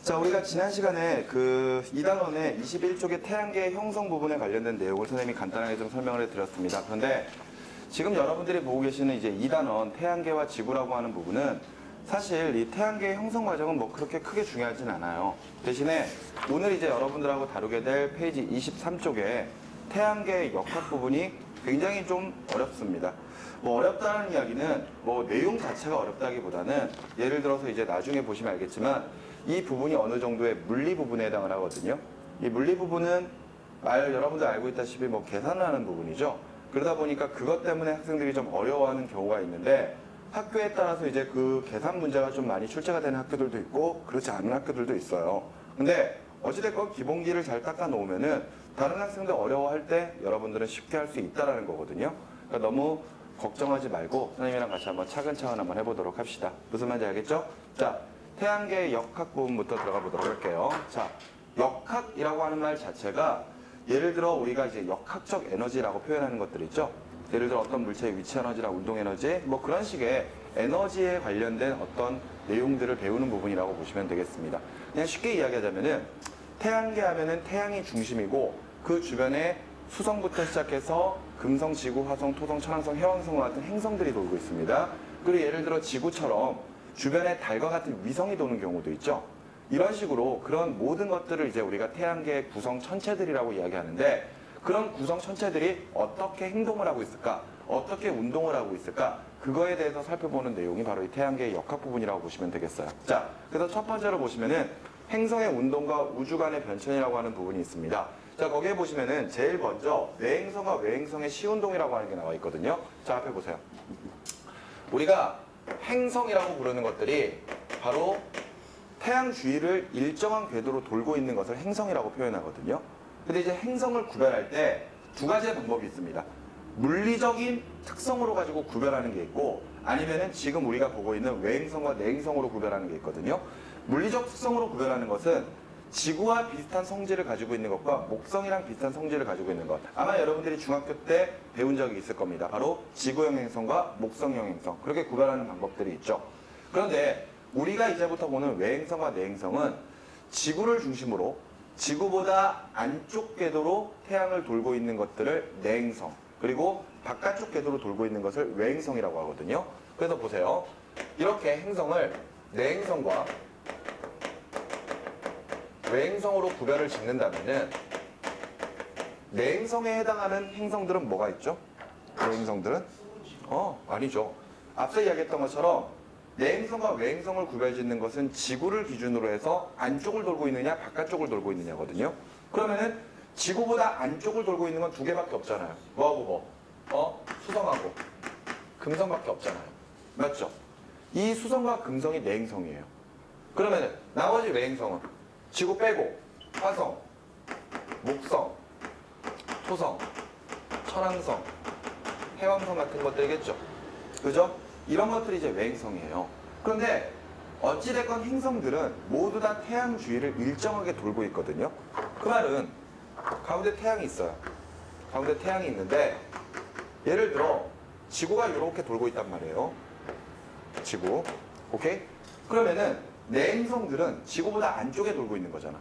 자, 우리가 지난 시간에 그 2단원의 21쪽의 태양계 형성 부분에 관련된 내용을 선생님이 간단하게 좀 설명을 해드렸습니다. 그런데 지금 여러분들이 보고 계시는 이제 2단원 태양계와 지구라고 하는 부분은 사실 이 태양계의 형성 과정은 뭐 그렇게 크게 중요하진 않아요. 대신에 오늘 이제 여러분들하고 다루게 될 페이지 23쪽에 태양계의 역학 부분이 굉장히 좀 어렵습니다. 뭐 어렵다는 이야기는 뭐 내용 자체가 어렵다기보다는 예를 들어서 이제 나중에 보시면 알겠지만 이 부분이 어느 정도의 물리 부분에 해당을 하거든요. 이 물리 부분은 여러분들 알고 있다시피 뭐 계산을 하는 부분이죠. 그러다 보니까 그것 때문에 학생들이 좀 어려워하는 경우가 있는데 학교에 따라서 이제 그 계산 문제가 좀 많이 출제가 되는 학교들도 있고 그렇지 않은 학교들도 있어요. 근데 어찌됐건 기본기를 잘 닦아 놓으면은 다른 학생들 어려워할 때 여러분들은 쉽게 할 수 있다라는 거거든요. 그러니까 너무 걱정하지 말고 선생님이랑 같이 한번 차근차근 한번 해보도록 합시다. 무슨 말인지 알겠죠? 자, 태양계 역학 부분부터 들어가 보도록 할게요. 자, 역학이라고 하는 말 자체가 예를 들어 우리가 이제 역학적 에너지라고 표현하는 것들 있죠? 예를 들어 어떤 물체의 위치 에너지랑 운동 에너지 뭐 그런 식의 에너지에 관련된 어떤 내용들을 배우는 부분이라고 보시면 되겠습니다. 그냥 쉽게 이야기하자면은 태양계 하면은 태양이 중심이고 그 주변에 수성부터 시작해서 금성, 지구, 화성, 토성, 천왕성, 해왕성 같은 행성들이 돌고 있습니다. 그리고 예를 들어 지구처럼 주변에 달과 같은 위성이 도는 경우도 있죠. 이런 식으로 그런 모든 것들을 이제 우리가 태양계의 구성 천체들이라고 이야기하는데 그런 구성 천체들이 어떻게 행동을 하고 있을까? 어떻게 운동을 하고 있을까? 그거에 대해서 살펴보는 내용이 바로 이 태양계의 역학 부분이라고 보시면 되겠어요. 자, 그래서 첫 번째로 보시면은 행성의 운동과 우주 간의 변천이라고 하는 부분이 있습니다. 자, 거기에 보시면은 제일 먼저 내행성과 외행성의 시운동이라고 하는 게 나와 있거든요. 자, 앞에 보세요. 우리가 행성이라고 부르는 것들이 바로 태양 주위를 일정한 궤도로 돌고 있는 것을 행성이라고 표현하거든요. 근데 이제 행성을 구별할 때 두 가지의 방법이 있습니다. 물리적인 특성으로 가지고 구별하는 게 있고 아니면은 지금 우리가 보고 있는 외행성과 내행성으로 구별하는 게 있거든요. 물리적 특성으로 구별하는 것은 지구와 비슷한 성질을 가지고 있는 것과 목성이랑 비슷한 성질을 가지고 있는 것. 아마 여러분들이 중학교 때 배운 적이 있을 겁니다. 바로 지구형 행성과 목성형 행성. 그렇게 구별하는 방법들이 있죠. 그런데 우리가 이제부터 보는 외행성과 내행성은 지구를 중심으로 지구보다 안쪽 궤도로 태양을 돌고 있는 것들을 내행성, 그리고 바깥쪽 궤도로 돌고 있는 것을 외행성이라고 하거든요. 그래서 보세요. 이렇게 행성을 내행성과 외행성으로 구별을 짓는다면은 내행성에 해당하는 행성들은 뭐가 있죠? 내행성들은? 아니죠. 앞서 이야기했던 것처럼 내행성과 외행성을 구별짓는 것은 지구를 기준으로 해서 안쪽을 돌고 있느냐 바깥쪽을 돌고 있느냐거든요. 그러면은 지구보다 안쪽을 돌고 있는 건 두 개밖에 없잖아요. 뭐하고 뭐? 수성하고 금성밖에 없잖아요. 맞죠? 이 수성과 금성이 내행성이에요. 그러면은 나머지 외행성은 지구 빼고 화성, 목성, 토성, 천왕성, 해왕성 같은 것들이겠죠. 그죠? 이런 것들이 이제 외행성이에요. 그런데 어찌됐건 행성들은 모두 다 태양 주위를 일정하게 돌고 있거든요. 그 말은 가운데 태양이 있어요. 가운데 태양이 있는데 예를 들어 지구가 이렇게 돌고 있단 말이에요. 지구. 오케이? 그러면은 내행성들은 지구보다 안쪽에 돌고 있는 거잖아.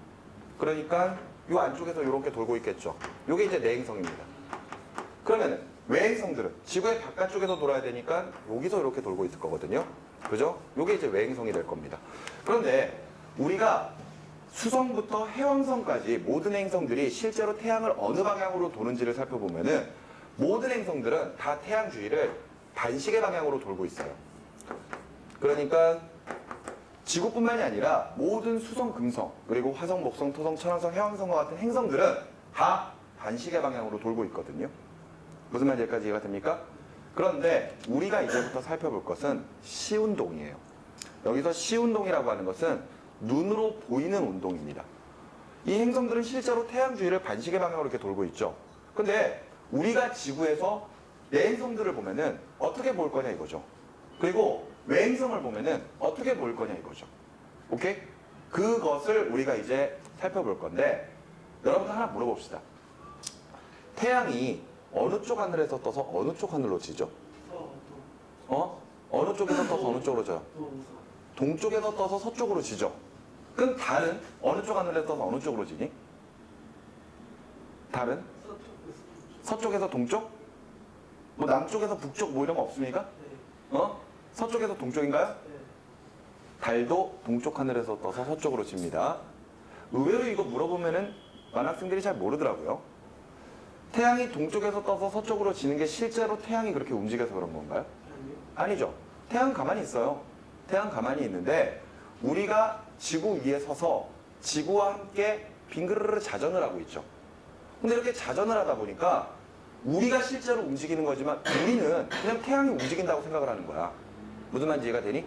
그러니까 이 안쪽에서 이렇게 돌고 있겠죠. 이게 이제 내행성입니다. 그러면은 외행성들은 지구의 바깥쪽에서 돌아야 되니까 여기서 이렇게 돌고 있을 거거든요. 그죠? 이게 이제 외행성이 될 겁니다. 그런데 우리가 수성부터 해왕성까지 모든 행성들이 실제로 태양을 어느 방향으로 도는지를 살펴보면은 모든 행성들은 다 태양 주위를 반시계 방향으로 돌고 있어요. 그러니까 지구뿐만이 아니라 모든 수성, 금성, 그리고 화성, 목성, 토성, 천왕성, 해왕성과 같은 행성들은 다 반시계 방향으로 돌고 있거든요. 무슨 말인지 여기까지 이해가 됩니까? 그런데 우리가 이제부터 살펴볼 것은 시운동이에요. 여기서 시운동이라고 하는 것은 눈으로 보이는 운동입니다. 이 행성들은 실제로 태양 주위를 반시계 방향으로 이렇게 돌고 있죠. 근데 우리가 지구에서 내행성들을 보면은 어떻게 볼 거냐 이거죠. 그리고 외행성을 보면은 어떻게 볼 거냐 이거죠. 오케이? 그것을 우리가 이제 살펴볼 건데 여러분들 하나 물어봅시다. 태양이 어느 쪽 하늘에서 떠서 어느 쪽 하늘로 지죠? 어느 쪽에서 떠서 어느 쪽으로 져요? 동쪽에서 떠서 서쪽으로 지죠. 그럼 달은 어느 쪽 하늘에 떠서 어느 쪽으로 지니? 달은? 서쪽에서 동쪽? 뭐 남쪽에서 북쪽 뭐 이런 거 없습니까? 서쪽에서 동쪽인가요? 달도 동쪽 하늘에서 떠서 서쪽으로 집니다. 의외로 이거 물어보면은 많은 학생들이 잘 모르더라고요. 태양이 동쪽에서 떠서 서쪽으로 지는 게 실제로 태양이 그렇게 움직여서 그런 건가요? 아니죠. 태양은 가만히 있어요. 태양은 가만히 있는데 우리가 지구 위에 서서 지구와 함께 빙그르르 자전을 하고 있죠. 근데 이렇게 자전을 하다 보니까 우리가 실제로 움직이는 거지만 우리는 그냥 태양이 움직인다고 생각을 하는 거야. 무슨 말인지 이해가 되니?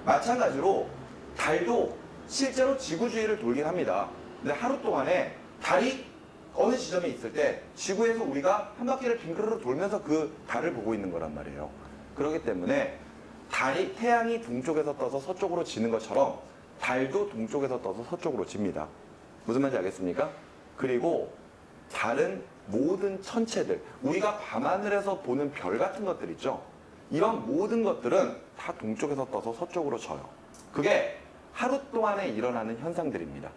마찬가지로 달도 실제로 지구 주위를 돌긴 합니다. 근데 하루 동안에 달이 어느 지점에 있을 때 지구에서 우리가 한 바퀴를 빙그르르 돌면서 그 달을 보고 있는 거란 말이에요. 그렇기 때문에 태양이 동쪽에서 떠서 서쪽으로 지는 것처럼 달도 동쪽에서 떠서 서쪽으로 집니다. 무슨 말인지 알겠습니까? 그리고 다른 모든 천체들, 우리가 밤하늘에서 보는 별 같은 것들 있죠? 이런 모든 것들은 다 동쪽에서 떠서 서쪽으로 져요. 그게 하루 동안에 일어나는 현상들입니다.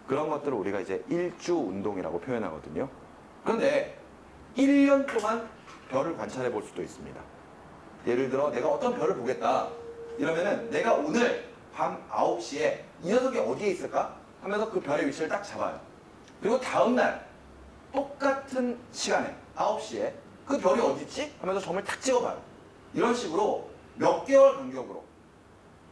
그런 것들을 우리가 이제 일주 운동이라고 표현하거든요. 그런데 1년 동안 별을 관찰해 볼 수도 있습니다. 예를 들어 내가 어떤 별을 보겠다 이러면은 내가 오늘 밤 9시에 이 녀석이 어디에 있을까? 하면서 그 별의 위치를 딱 잡아요. 그리고 다음날 똑같은 시간에 9시에 그 별이 어디 있지? 하면서 점을 탁 찍어봐요. 이런 식으로 몇 개월 간격으로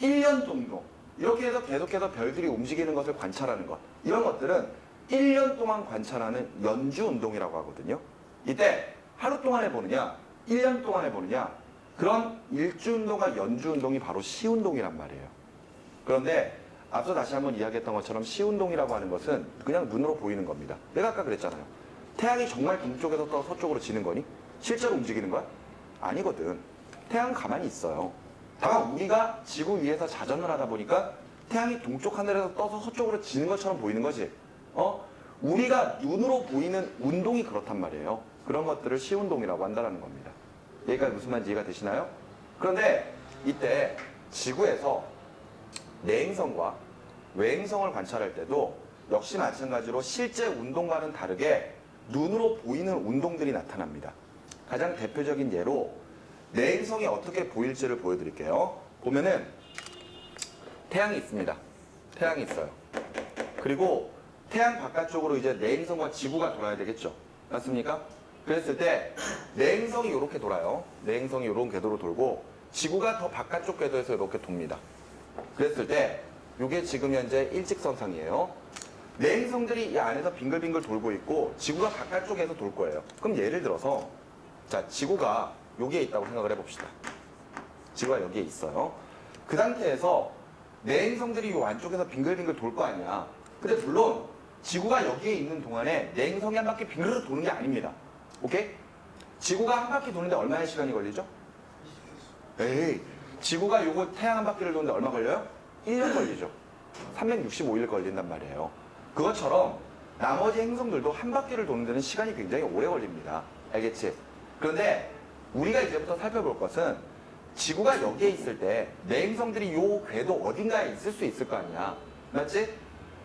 1년 정도 이렇게 해서 계속해서 별들이 움직이는 것을 관찰하는 것, 이런 것들은 1년 동안 관찰하는 연주 운동이라고 하거든요. 이때 하루 동안에 보느냐 1년 동안에 보느냐, 그런 일주 운동과 연주 운동이 바로 시 운동이란 말이에요. 그런데 앞서 다시 한번 이야기했던 것처럼 시 운동이라고 하는 것은 그냥 눈으로 보이는 겁니다. 내가 아까 그랬잖아요. 태양이 정말 동쪽에서 떠 서쪽으로 지는 거니? 실제로 움직이는 거야? 아니거든. 태양은 가만히 있어요. 다만 우리가 지구 위에서 자전을 하다 보니까 태양이 동쪽 하늘에서 떠서 서쪽으로 지는 것처럼 보이는 거지. 우리가 눈으로 보이는 운동이 그렇단 말이에요. 그런 것들을 시운동이라고 한다는 겁니다. 여기까지 무슨 말인지 이해가 되시나요? 그런데 이때 지구에서 내행성과 외행성을 관찰할 때도 역시 마찬가지로 실제 운동과는 다르게 눈으로 보이는 운동들이 나타납니다. 가장 대표적인 예로 내행성이 어떻게 보일지를 보여드릴게요. 보면은 태양이 있습니다. 태양이 있어요. 그리고 태양 바깥쪽으로 이제 내행성과 지구가 돌아야 되겠죠. 맞습니까? 그랬을 때 내행성이 이렇게 돌아요. 내행성이 이런 궤도로 돌고 지구가 더 바깥쪽 궤도에서 이렇게 돕니다. 그랬을 때 이게 지금 현재 일직선상이에요. 내행성들이 이 안에서 빙글빙글 돌고 있고 지구가 바깥쪽에서 돌 거예요. 그럼 예를 들어서 자, 지구가 여기에 있다고 생각을 해봅시다. 지구가 여기에 있어요. 그 상태에서 내행성들이 이 안쪽에서 빙글빙글 돌 거 아니야. 근데 물론 지구가 여기에 있는 동안에 내행성이 한 바퀴 빙글을 도는 게 아닙니다. 오케이? 지구가 한 바퀴 도는데 얼마나 시간이 걸리죠? 에이, 지구가 요거 태양 한 바퀴를 도는데 얼마 걸려요? 1년 걸리죠. 365일 걸린단 말이에요. 그것처럼 나머지 행성들도 한 바퀴를 도는 데는 시간이 굉장히 오래 걸립니다. 알겠지? 그런데 우리가 이제부터 살펴볼 것은 지구가 여기에 있을 때 내행성들이 요 궤도 어딘가에 있을 수 있을 거 아니야. 맞지?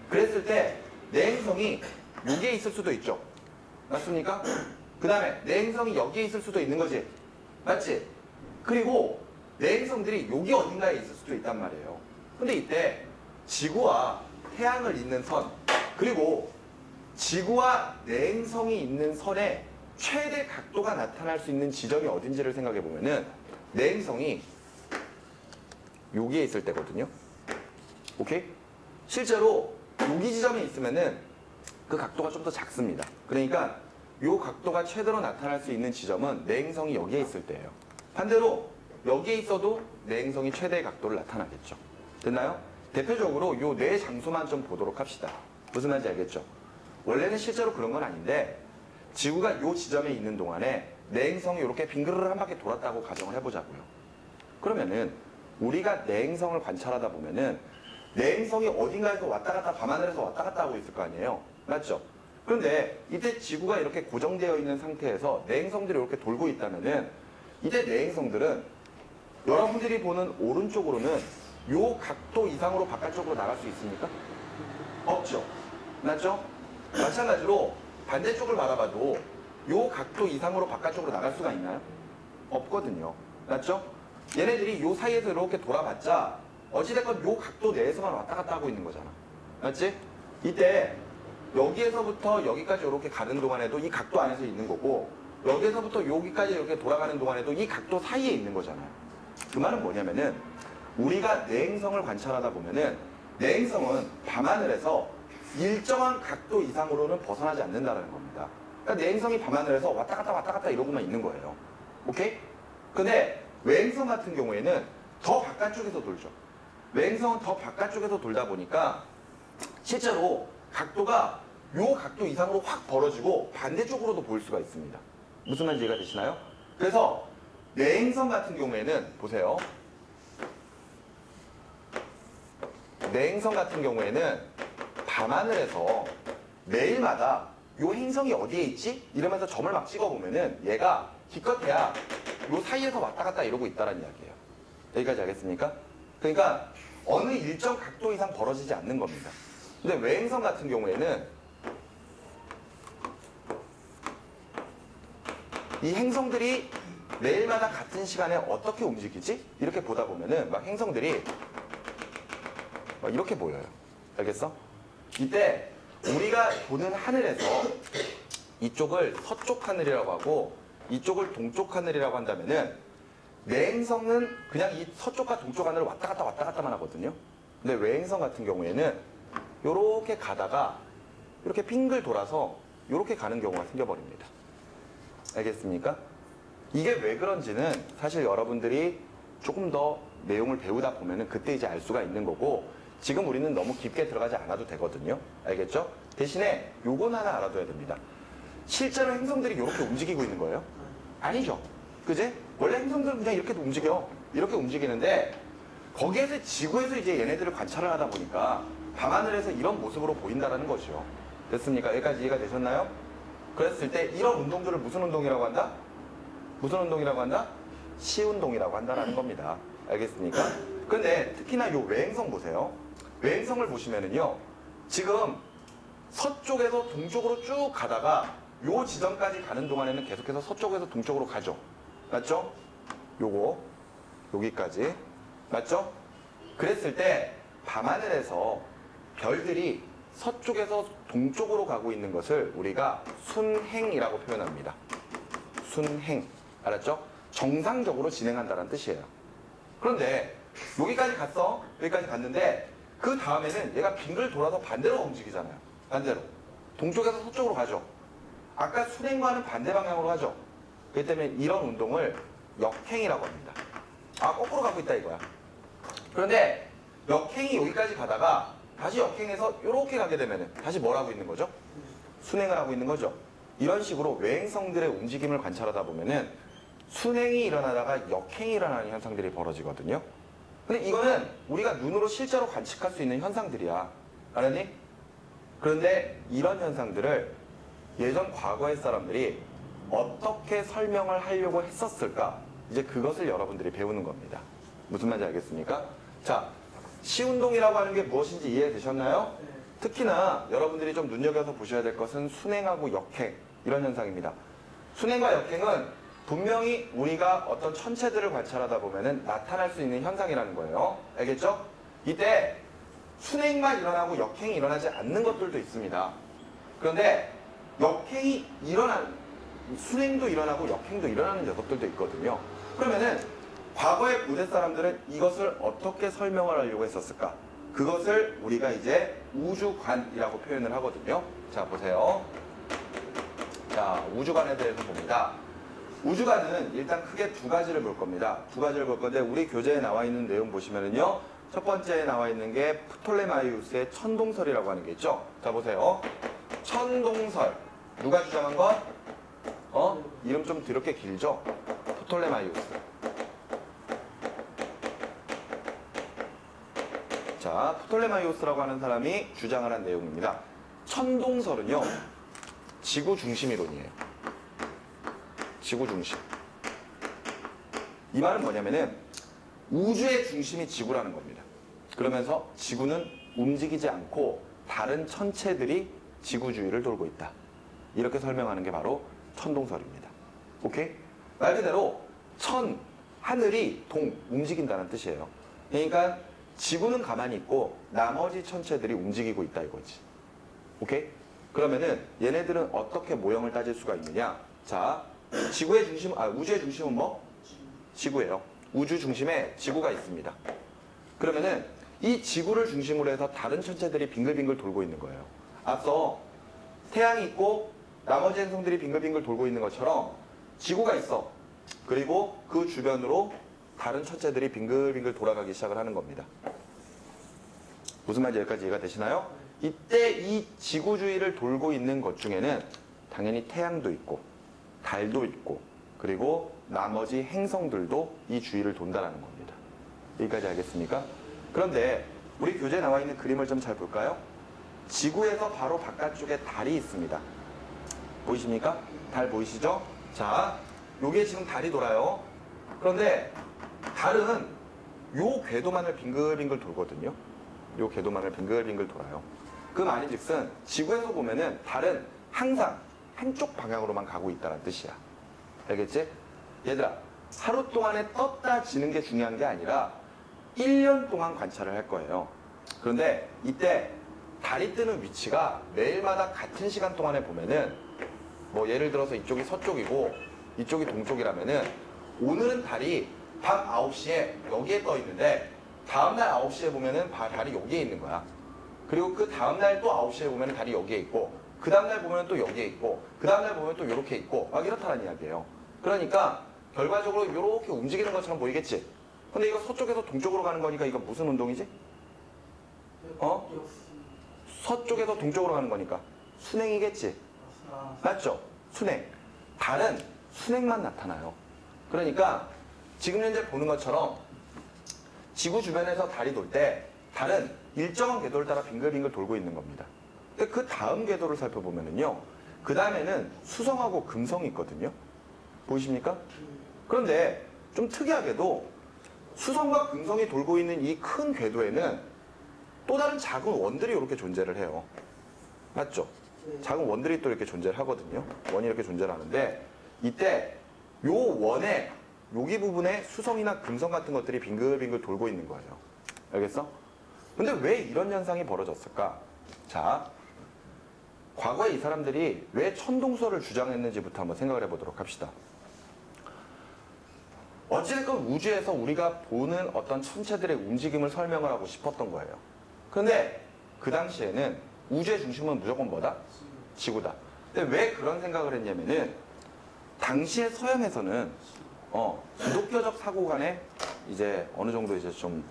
그랬을 때 내행성이 여기에 있을 수도 있죠. 맞습니까? 그 다음에 내행성이 여기에 있을 수도 있는 거지. 맞지? 그리고 내행성들이 여기 어딘가에 있을 수도 있단 말이에요. 근데 이때 지구와 태양을 잇는 선, 그리고 지구와 내행성이 있는 선의 최대 각도가 나타날 수 있는 지점이 어딘지를 생각해 보면은 내행성이 여기에 있을 때거든요. 오케이? 실제로 여기 지점에 있으면은 그 각도가 좀 더 작습니다. 그러니까 이 각도가 최대로 나타날 수 있는 지점은 내행성이 여기에 있을 때예요. 반대로 여기에 있어도 내행성이 최대의 각도를 나타나겠죠. 됐나요? 대표적으로 이 네 장소만 좀 보도록 합시다. 무슨 말인지 알겠죠? 원래는 실제로 그런 건 아닌데 지구가 이 지점에 있는 동안에 내행성이 이렇게 빙그르르 한 바퀴 돌았다고 가정을 해보자고요. 그러면은 우리가 내행성을 관찰하다 보면은 내행성이 어딘가에서 왔다 갔다 밤하늘에서 왔다 갔다 하고 있을 거 아니에요. 맞죠? 그런데 이때 지구가 이렇게 고정되어 있는 상태에서 내행성들이 이렇게 돌고 있다면은 이때 내행성들은 여러분들이 보는 오른쪽으로는 요 각도 이상으로 바깥쪽으로 나갈 수 있습니까? 없죠. 맞죠? 마찬가지로 반대쪽을 바라봐도 요 각도 이상으로 바깥쪽으로 나갈 수가 있나요? 없거든요. 맞죠? 얘네들이 요 사이에서 이렇게 돌아봤자 어찌됐건 요 각도 내에서만 왔다 갔다 하고 있는 거잖아. 맞지? 이때 여기에서부터 여기까지 이렇게 가는 동안에도 이 각도 안에서 있는 거고 여기에서부터 여기까지 이렇게 돌아가는 동안에도 이 각도 사이에 있는 거잖아요. 그 말은 뭐냐면은 우리가 내행성을 관찰하다 보면은 내행성은 밤하늘에서 일정한 각도 이상으로는 벗어나지 않는다는 겁니다. 그러니까 내행성이 밤하늘에서 왔다 갔다 이러고만 있는 거예요. 오케이? 근데 외행성 같은 경우에는 더 바깥쪽에서 돌죠. 외행성은 더 바깥쪽에서 돌다 보니까 실제로 각도가 요 각도 이상으로 확 벌어지고 반대쪽으로도 보일 수가 있습니다. 무슨 말인지 이해가 되시나요? 그래서 내행성 같은 경우에는 보세요. 내행성 같은 경우에는 밤하늘에서 매일마다 요 행성이 어디에 있지? 이러면서 점을 막 찍어보면은 얘가 기껏해야 요 사이에서 왔다 갔다 이러고 있다는 이야기예요. 여기까지 알겠습니까? 그러니까 어느 일정 각도 이상 벌어지지 않는 겁니다. 근데 외행성 같은 경우에는 이 행성들이 매일마다 같은 시간에 어떻게 움직이지? 이렇게 보다 보면은 막 행성들이 막 이렇게 보여요. 알겠어? 이때 우리가 보는 하늘에서 이쪽을 서쪽 하늘이라고 하고 이쪽을 동쪽 하늘이라고 한다면은 내행성은 그냥 이 서쪽과 동쪽 하늘을 왔다 갔다만 하거든요. 근데 외행성 같은 경우에는 이렇게 가다가 이렇게 빙글 돌아서 이렇게 가는 경우가 생겨버립니다. 알겠습니까? 이게 왜 그런지는 사실 여러분들이 조금 더 내용을 배우다 보면은 그때 이제 알 수가 있는 거고 지금 우리는 너무 깊게 들어가지 않아도 되거든요. 알겠죠? 대신에 요건 하나 알아둬야 됩니다. 실제로 행성들이 이렇게 움직이고 있는 거예요? 아니죠. 그지? 원래 행성들은 그냥 이렇게 움직여. 이렇게 움직이는데 거기에서 지구에서 이제 얘네들을 관찰을 하다 보니까 밤하늘에서 이런 모습으로 보인다는 거죠. 됐습니까? 여기까지 이해가 되셨나요? 그랬을 때 이런 운동들을 무슨 운동이라고 한다? 무슨 운동이라고 한다? 시운동이라고 한다는 겁니다. 알겠습니까? 근데 특히나 요 외행성 보세요. 외행성을 보시면은요. 지금 서쪽에서 동쪽으로 쭉 가다가 요 지점까지 가는 동안에는 계속해서 서쪽에서 동쪽으로 가죠. 맞죠? 요거 여기까지 맞죠? 그랬을 때 밤하늘에서 별들이 서쪽에서 동쪽으로 가고 있는 것을 우리가 순행이라고 표현합니다. 순행. 알았죠? 정상적으로 진행한다는 뜻이에요. 그런데 여기까지 갔어. 여기까지 갔는데 그 다음에는 얘가 빙글 돌아서 반대로 움직이잖아요. 반대로. 동쪽에서 서쪽으로 가죠. 아까 순행과는 반대 방향으로 가죠. 그렇기 때문에 이런 운동을 역행이라고 합니다. 아, 거꾸로 가고 있다 이거야. 그런데 역행이 여기까지 가다가 다시 역행해서 이렇게 가게 되면 다시 뭘 하고 있는 거죠? 순행을 하고 있는 거죠. 이런 식으로 외행성들의 움직임을 관찰하다 보면은 순행이 일어나다가 역행이 일어나는 현상들이 벌어지거든요. 근데 이거는 우리가 눈으로 실제로 관측할 수 있는 현상들이야. 알았니? 그런데 이런 현상들을 예전 과거의 사람들이 어떻게 설명을 하려고 했었을까? 이제 그것을 여러분들이 배우는 겁니다. 무슨 말인지 알겠습니까? 자, 시운동이라고 하는 게 무엇인지 이해되셨나요? 특히나 여러분들이 좀 눈여겨서 보셔야 될 것은 순행하고 역행 이런 현상입니다. 순행과 역행은 분명히 우리가 어떤 천체들을 관찰하다 보면은 나타날 수 있는 현상이라는 거예요. 알겠죠? 이때 순행만 일어나고 역행이 일어나지 않는 것들도 있습니다. 그런데 역행이 순행도 일어나고 역행도 일어나는 녀석들도 있거든요. 그러면은 과거의 고대 사람들은 이것을 어떻게 설명을 하려고 했었을까? 그것을 우리가 이제 우주관이라고 표현을 하거든요. 자, 보세요. 자, 우주관에 대해서 봅니다. 우주관은 일단 크게 두 가지를 볼 겁니다. 두 가지를 볼 건데 우리 교재에 나와 있는 내용 보시면은요. 첫 번째에 나와 있는 게 프톨레마이우스의 천동설이라고 하는 게 있죠. 자, 보세요. 천동설. 누가 주장한 것? 이름 좀 더럽게 길죠? 프톨레마이우스. 자, 프톨레마이오스라고 하는 사람이 주장을 한 내용입니다. 천동설은요, 지구 중심 이론이에요. 지구 중심. 이 말은 뭐냐면은 우주의 중심이 지구라는 겁니다. 그러면서 지구는 움직이지 않고 다른 천체들이 지구 주위를 돌고 있다. 이렇게 설명하는 게 바로 천동설입니다. 오케이? 말 그대로 하늘이 움직인다는 뜻이에요. 그러니까 지구는 가만히 있고 나머지 천체들이 움직이고 있다 이거지. 오케이? 그러면은 얘네들은 어떻게 모형을 따질 수가 있느냐? 자, 우주의 중심은 뭐? 지구예요. 우주 중심에 지구가 있습니다. 그러면은 이 지구를 중심으로 해서 다른 천체들이 빙글빙글 돌고 있는 거예요. 앞서 태양이 있고 나머지 행성들이 빙글빙글 돌고 있는 것처럼 지구가 있어. 그리고 그 주변으로 다른 천체들이 빙글빙글 돌아가기 시작을 하는 겁니다. 무슨 말인지 여기까지 이해가 되시나요? 이때 이 지구 주위를 돌고 있는 것 중에는 당연히 태양도 있고 달도 있고 그리고 나머지 행성들도 이 주위를 돈다는 겁니다. 여기까지 알겠습니까? 그런데 우리 교재에 나와 있는 그림을 좀 잘 볼까요? 지구에서 바로 바깥쪽에 달이 있습니다. 보이십니까? 달 보이시죠? 자, 요게 지금 달이 돌아요. 그런데 달은 요 궤도만을 빙글빙글 돌거든요. 요 궤도만을 빙글빙글 돌아요. 그 말인즉슨 지구에서 보면은 달은 항상 한쪽 방향으로만 가고 있다는 뜻이야. 알겠지? 얘들아, 하루 동안에 떴다 지는 게 중요한 게 아니라 1년 동안 관찰을 할 거예요. 그런데 이때 달이 뜨는 위치가 매일마다 같은 시간 동안에 보면은 뭐 예를 들어서 이쪽이 서쪽이고 이쪽이 동쪽이라면은 오늘은 달이 밤 9시에 여기에 떠 있는데 다음날 9시에 보면은 달이 여기에 있는 거야. 그리고 그 다음날 또 9시에 보면은 달이 여기에 있고 그 다음날 보면 또 여기에 있고 그 다음날 보면 또 이렇게 있고 막 이렇다는 이야기예요. 그러니까 결과적으로 이렇게 움직이는 것처럼 보이겠지? 근데 이거 서쪽에서 동쪽으로 가는 거니까 이거 무슨 운동이지? 서쪽에서 동쪽으로 가는 거니까 순행이겠지? 맞죠? 순행. 달은 순행만 나타나요. 그러니까 지금 현재 보는 것처럼 지구 주변에서 달이 돌 때 달은 일정한 궤도를 따라 빙글빙글 돌고 있는 겁니다. 근데 그 다음 궤도를 살펴보면은요, 그 다음에는 수성하고 금성이 있거든요. 보이십니까? 그런데 좀 특이하게도 수성과 금성이 돌고 있는 이 큰 궤도에는 또 다른 작은 원들이 이렇게 존재를 해요. 맞죠? 작은 원들이 또 이렇게 존재를 하거든요. 원이 이렇게 존재를 하는데 이때 요 원에 여기 부분에 수성이나 금성 같은 것들이 빙글빙글 돌고 있는 거예요. 알겠어? 근데 왜 이런 현상이 벌어졌을까? 자, 과거에 이 사람들이 왜 천동설을 주장했는지부터 한번 생각을 해보도록 합시다. 어찌됐건 우주에서 우리가 보는 어떤 천체들의 움직임을 설명을 하고 싶었던 거예요. 그런데 그 당시에는 우주의 중심은 무조건 뭐다? 지구다. 근데 왜 그런 생각을 했냐면은 당시의 서양에서는 기독교적 사고관에 이제 어느 정도 이제 좀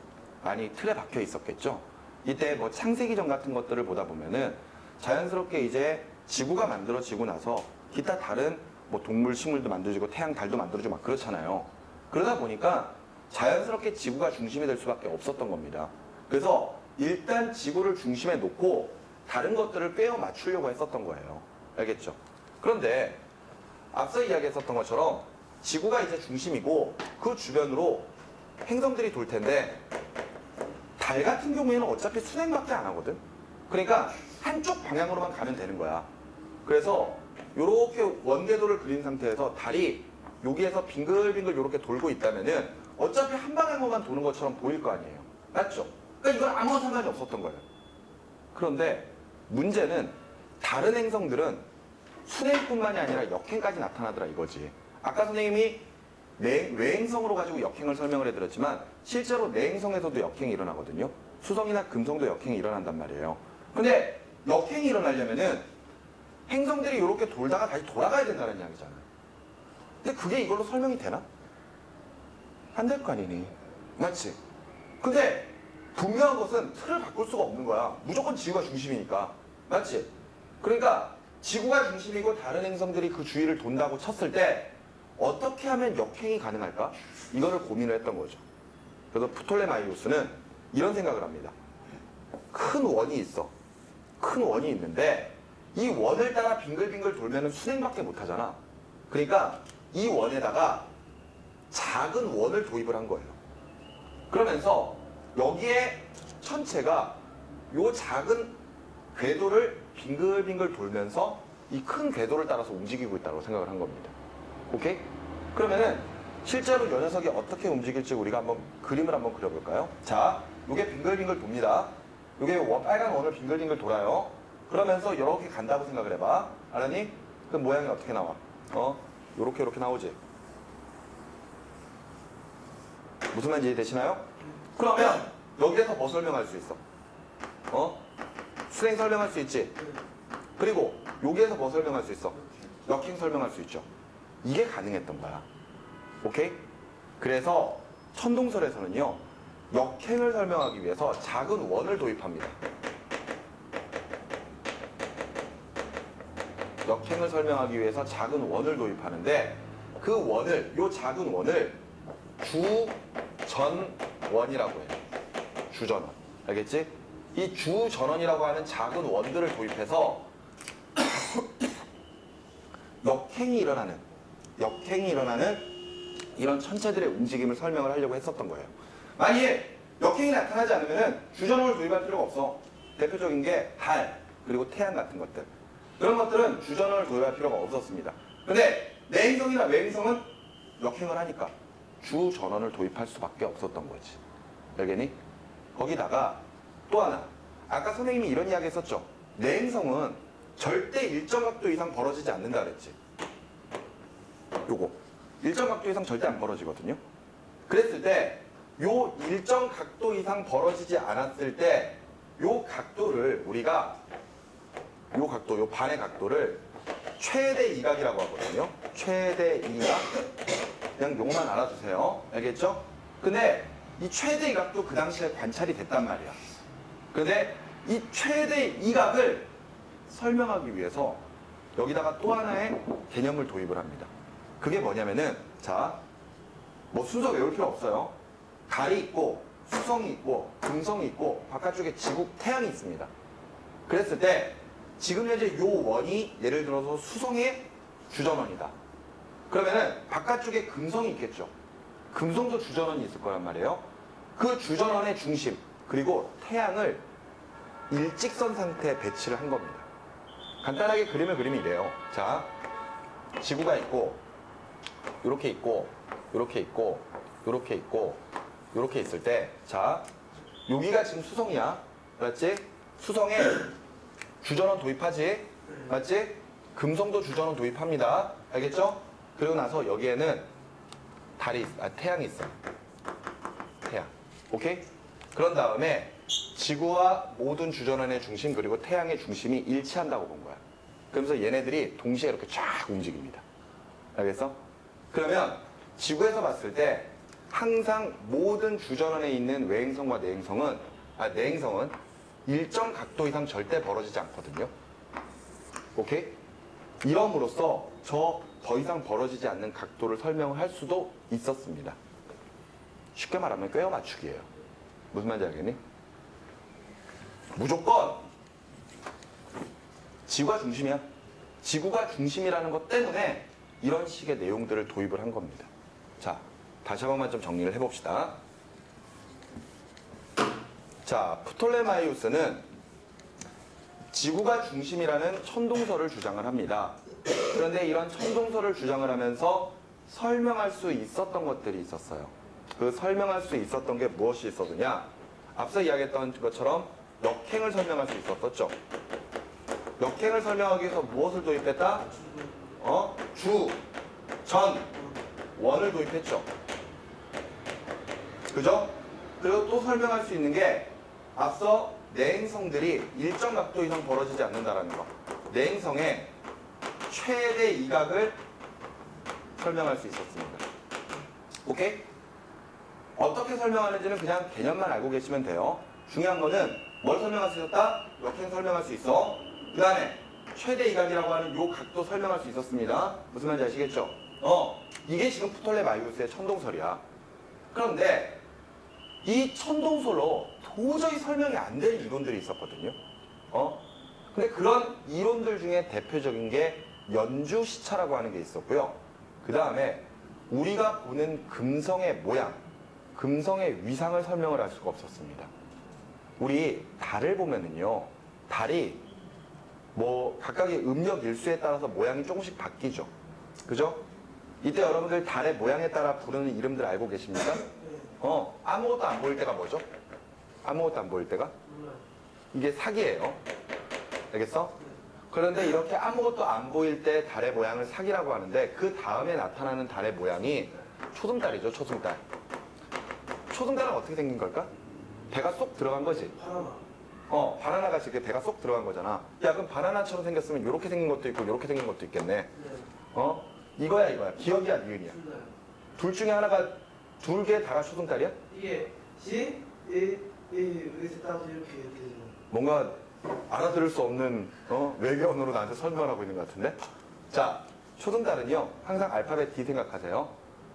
많이 틀에 박혀 있었겠죠. 이때 뭐 창세기전 같은 것들을 보다 보면은 자연스럽게 이제 지구가 만들어지고 나서 기타 다른 뭐 동물, 식물도 만들어지고 태양, 달도 만들어지고 막 그렇잖아요. 그러다 보니까 자연스럽게 지구가 중심이 될 수밖에 없었던 겁니다. 그래서 일단 지구를 중심에 놓고 다른 것들을 꿰어 맞추려고 했었던 거예요. 알겠죠? 그런데 앞서 이야기했었던 것처럼 지구가 이제 중심이고 그 주변으로 행성들이 돌 텐데 달 같은 경우에는 어차피 순행밖에 안 하거든. 그러니까 한쪽 방향으로만 가면 되는 거야. 그래서 이렇게 원궤도를 그린 상태에서 달이 여기에서 빙글빙글 이렇게 돌고 있다면은 어차피 한 방향으로만 도는 것처럼 보일 거 아니에요. 맞죠? 그러니까 이건 아무런 상관이 없었던 거예요. 그런데 문제는 다른 행성들은 순행뿐만이 아니라 역행까지 나타나더라 이거지. 아까 선생님이 외행성으로 가지고 역행을 설명을 해드렸지만 실제로 내행성에서도 역행이 일어나거든요. 수성이나 금성도 역행이 일어난단 말이에요. 근데 역행이 일어나려면은 행성들이 이렇게 돌다가 다시 돌아가야 된다는 이야기잖아요. 근데 그게 이걸로 설명이 되나? 안 될 거 아니니. 맞지? 근데 분명한 것은 틀을 바꿀 수가 없는 거야. 무조건 지구가 중심이니까. 맞지? 그러니까 지구가 중심이고 다른 행성들이 그 주위를 돈다고 쳤을 때 어떻게 하면 역행이 가능할까? 이거를 고민을 했던 거죠. 그래서 프톨레마이오스는 이런 생각을 합니다. 큰 원이 있어. 큰 원이 있는데 이 원을 따라 빙글빙글 돌면 순행밖에 못하잖아. 그러니까 이 원에다가 작은 원을 도입을 한 거예요. 그러면서 여기에 천체가 요 작은 궤도를 빙글빙글 돌면서 이 큰 궤도를 따라서 움직이고 있다고 생각을 한 겁니다. 오케이? 그러면은 실제로 이 녀석이 어떻게 움직일지 우리가 한번 그림을 한번 그려볼까요? 자, 이게 빙글빙글 돕니다. 이게 빨간 원을 빙글빙글 돌아요. 그러면서 이렇게 간다고 생각을 해봐. 알았니? 그 모양이 어떻게 나와? 요렇게 나오지. 무슨 말인지 이해되시나요? 그러면 여기에서 뭐 설명할 수 있어? 수행 설명할 수 있지? 그리고 여기에서 뭐 설명할 수 있어? 역행 설명할 수 있죠. 이게 가능했던 거야. 오케이? 그래서 천동설에서는요, 역행을 설명하기 위해서 작은 원을 도입합니다. 역행을 설명하기 위해서 작은 원을 도입하는데 그 원을, 요 작은 원을 주전원이라고 해요. 주전원. 알겠지? 이 주전원이라고 하는 작은 원들을 도입해서 역행이 일어나는 이런 천체들의 움직임을 설명을 하려고 했었던 거예요. 만약에 역행이 나타나지 않으면 주전원을 도입할 필요가 없어. 대표적인 게 달, 그리고 태양 같은 것들. 그런 것들은 주전원을 도입할 필요가 없었습니다. 근데 내행성이나 외행성은 역행을 하니까 주전원을 도입할 수밖에 없었던 거지. 알겠니? 거기다가 또 하나, 아까 선생님이 이런 이야기 했었죠. 내행성은 절대 일정 각도 이상 벌어지지 않는다 그랬지. 요거 일정 각도 이상 절대 안 벌어지거든요. 그랬을 때 요 일정 각도 이상 벌어지지 않았을 때 요 각도를 우리가 요 각도, 요 반의 각도를 최대 이각이라고 하거든요. 최대 이각. 그냥 요것만 알아두세요. 알겠죠? 근데 이 최대 이각도 그 당시에 관찰이 됐단 말이야. 근데 이 최대 이각을 설명하기 위해서 여기다가 또 하나의 개념을 도입을 합니다. 그게 뭐냐면은, 자, 뭐 순서 외울 필요 없어요. 달이 있고, 수성이 있고, 금성이 있고, 바깥쪽에 지구, 태양이 있습니다. 그랬을 때, 지금 현재 요 원이 예를 들어서 수성의 주전원이다. 그러면은 바깥쪽에 금성이 있겠죠. 금성도 주전원이 있을 거란 말이에요. 그 주전원의 중심, 그리고 태양을 일직선 상태에 배치를 한 겁니다. 간단하게 그림을 그리면 이래요. 자, 지구가 있고, 요렇게 있고, 요렇게 있고, 요렇게 있고, 요렇게 있을 때, 자, 여기가 지금 수성이야. 맞지? 수성에 주전원 도입하지? 맞지? 금성도 주전원 도입합니다. 알겠죠? 그리고 나서 여기에는 태양이 있어. 태양. 오케이? 그런 다음에 지구와 모든 주전원의 중심 그리고 태양의 중심이 일치한다고 본 거야. 그러면서 얘네들이 동시에 이렇게 쫙 움직입니다. 알겠어? 그러면 지구에서 봤을 때 항상 모든 주전원에 있는 외행성과 내행성은 일정 각도 이상 절대 벌어지지 않거든요. 오케이? 이럼으로써 더 이상 벌어지지 않는 각도를 설명을 할 수도 있었습니다. 쉽게 말하면 꿰어 맞추기예요. 무슨 말인지 알겠니? 무조건 지구가 중심이야. 지구가 중심이라는 것 때문에 이런 식의 내용들을 도입을 한 겁니다. 자, 다시 한 번만 좀 정리를 해봅시다. 자, 프톨레마이우스는 지구가 중심이라는 천동설을 주장을 합니다. 그런데 이런 천동설을 주장을 하면서 설명할 수 있었던 것들이 있었어요. 그 설명할 수 있었던 게 무엇이 있었느냐? 앞서 이야기했던 것처럼 역행을 설명할 수 있었었죠. 역행을 설명하기 위해서 무엇을 도입했다? 원을 도입했죠. 그죠? 그리고 또 설명할 수 있는 게 앞서 내행성들이 일정 각도 이상 벌어지지 않는다라는 거. 내행성의 최대 이각을 설명할 수 있었습니다. 오케이? 어떻게 설명하는지는 그냥 개념만 알고 계시면 돼요. 중요한 거는 뭘 설명할 수 있었다? 역행 설명할 수 있어. 그 다음에 최대 이각이라고 하는 요 각도 설명할 수 있었습니다. 무슨 말인지 아시겠죠? 이게 지금 프톨레마이우스의 천동설이야. 그런데 이 천동설로 도저히 설명이 안 되는 이론들이 있었거든요. 근데 그런 이론들 중에 대표적인 게 연주시차라고 하는 게 있었고요. 그 다음에 우리가 보는 금성의 모양, 금성의 위상을 설명을 할 수가 없었습니다. 우리 달을 보면은요, 달이 뭐 각각의 음력 일수에 따라서 모양이 조금씩 바뀌죠. 그죠? 이때 여러분들 달의 모양에 따라 부르는 이름들 알고 계십니까? 아무것도 안 보일 때가 뭐죠? 아무것도 안 보일 때가? 이게 사기예요. 알겠어? 그런데 이렇게 아무것도 안 보일 때 달의 모양을 사기라고 하는데 그 다음에 나타나는 달의 모양이 초승달이죠. 초승달. 초승달은 어떻게 생긴 걸까? 배가 쏙 들어간 거지. 바나나. 바나나 같이 이렇게 배가 쏙 들어간 거잖아. 야, 그럼 바나나처럼 생겼으면 이렇게 생긴 것도 있고 이렇게 생긴 것도 있겠네. 네. 이거야. 기억이야, 니은이야. 맞아요. 둘 중에 하나가 둘 개 다가 초승달이야? 이게 시, 이, 여기서 따서 이렇게 되죠. 뭔가 알아들을 수 없는 외계어으로 나한테 설명하고 있는 것 같은데? 자, 초승달은요 항상 알파벳 D 생각하세요.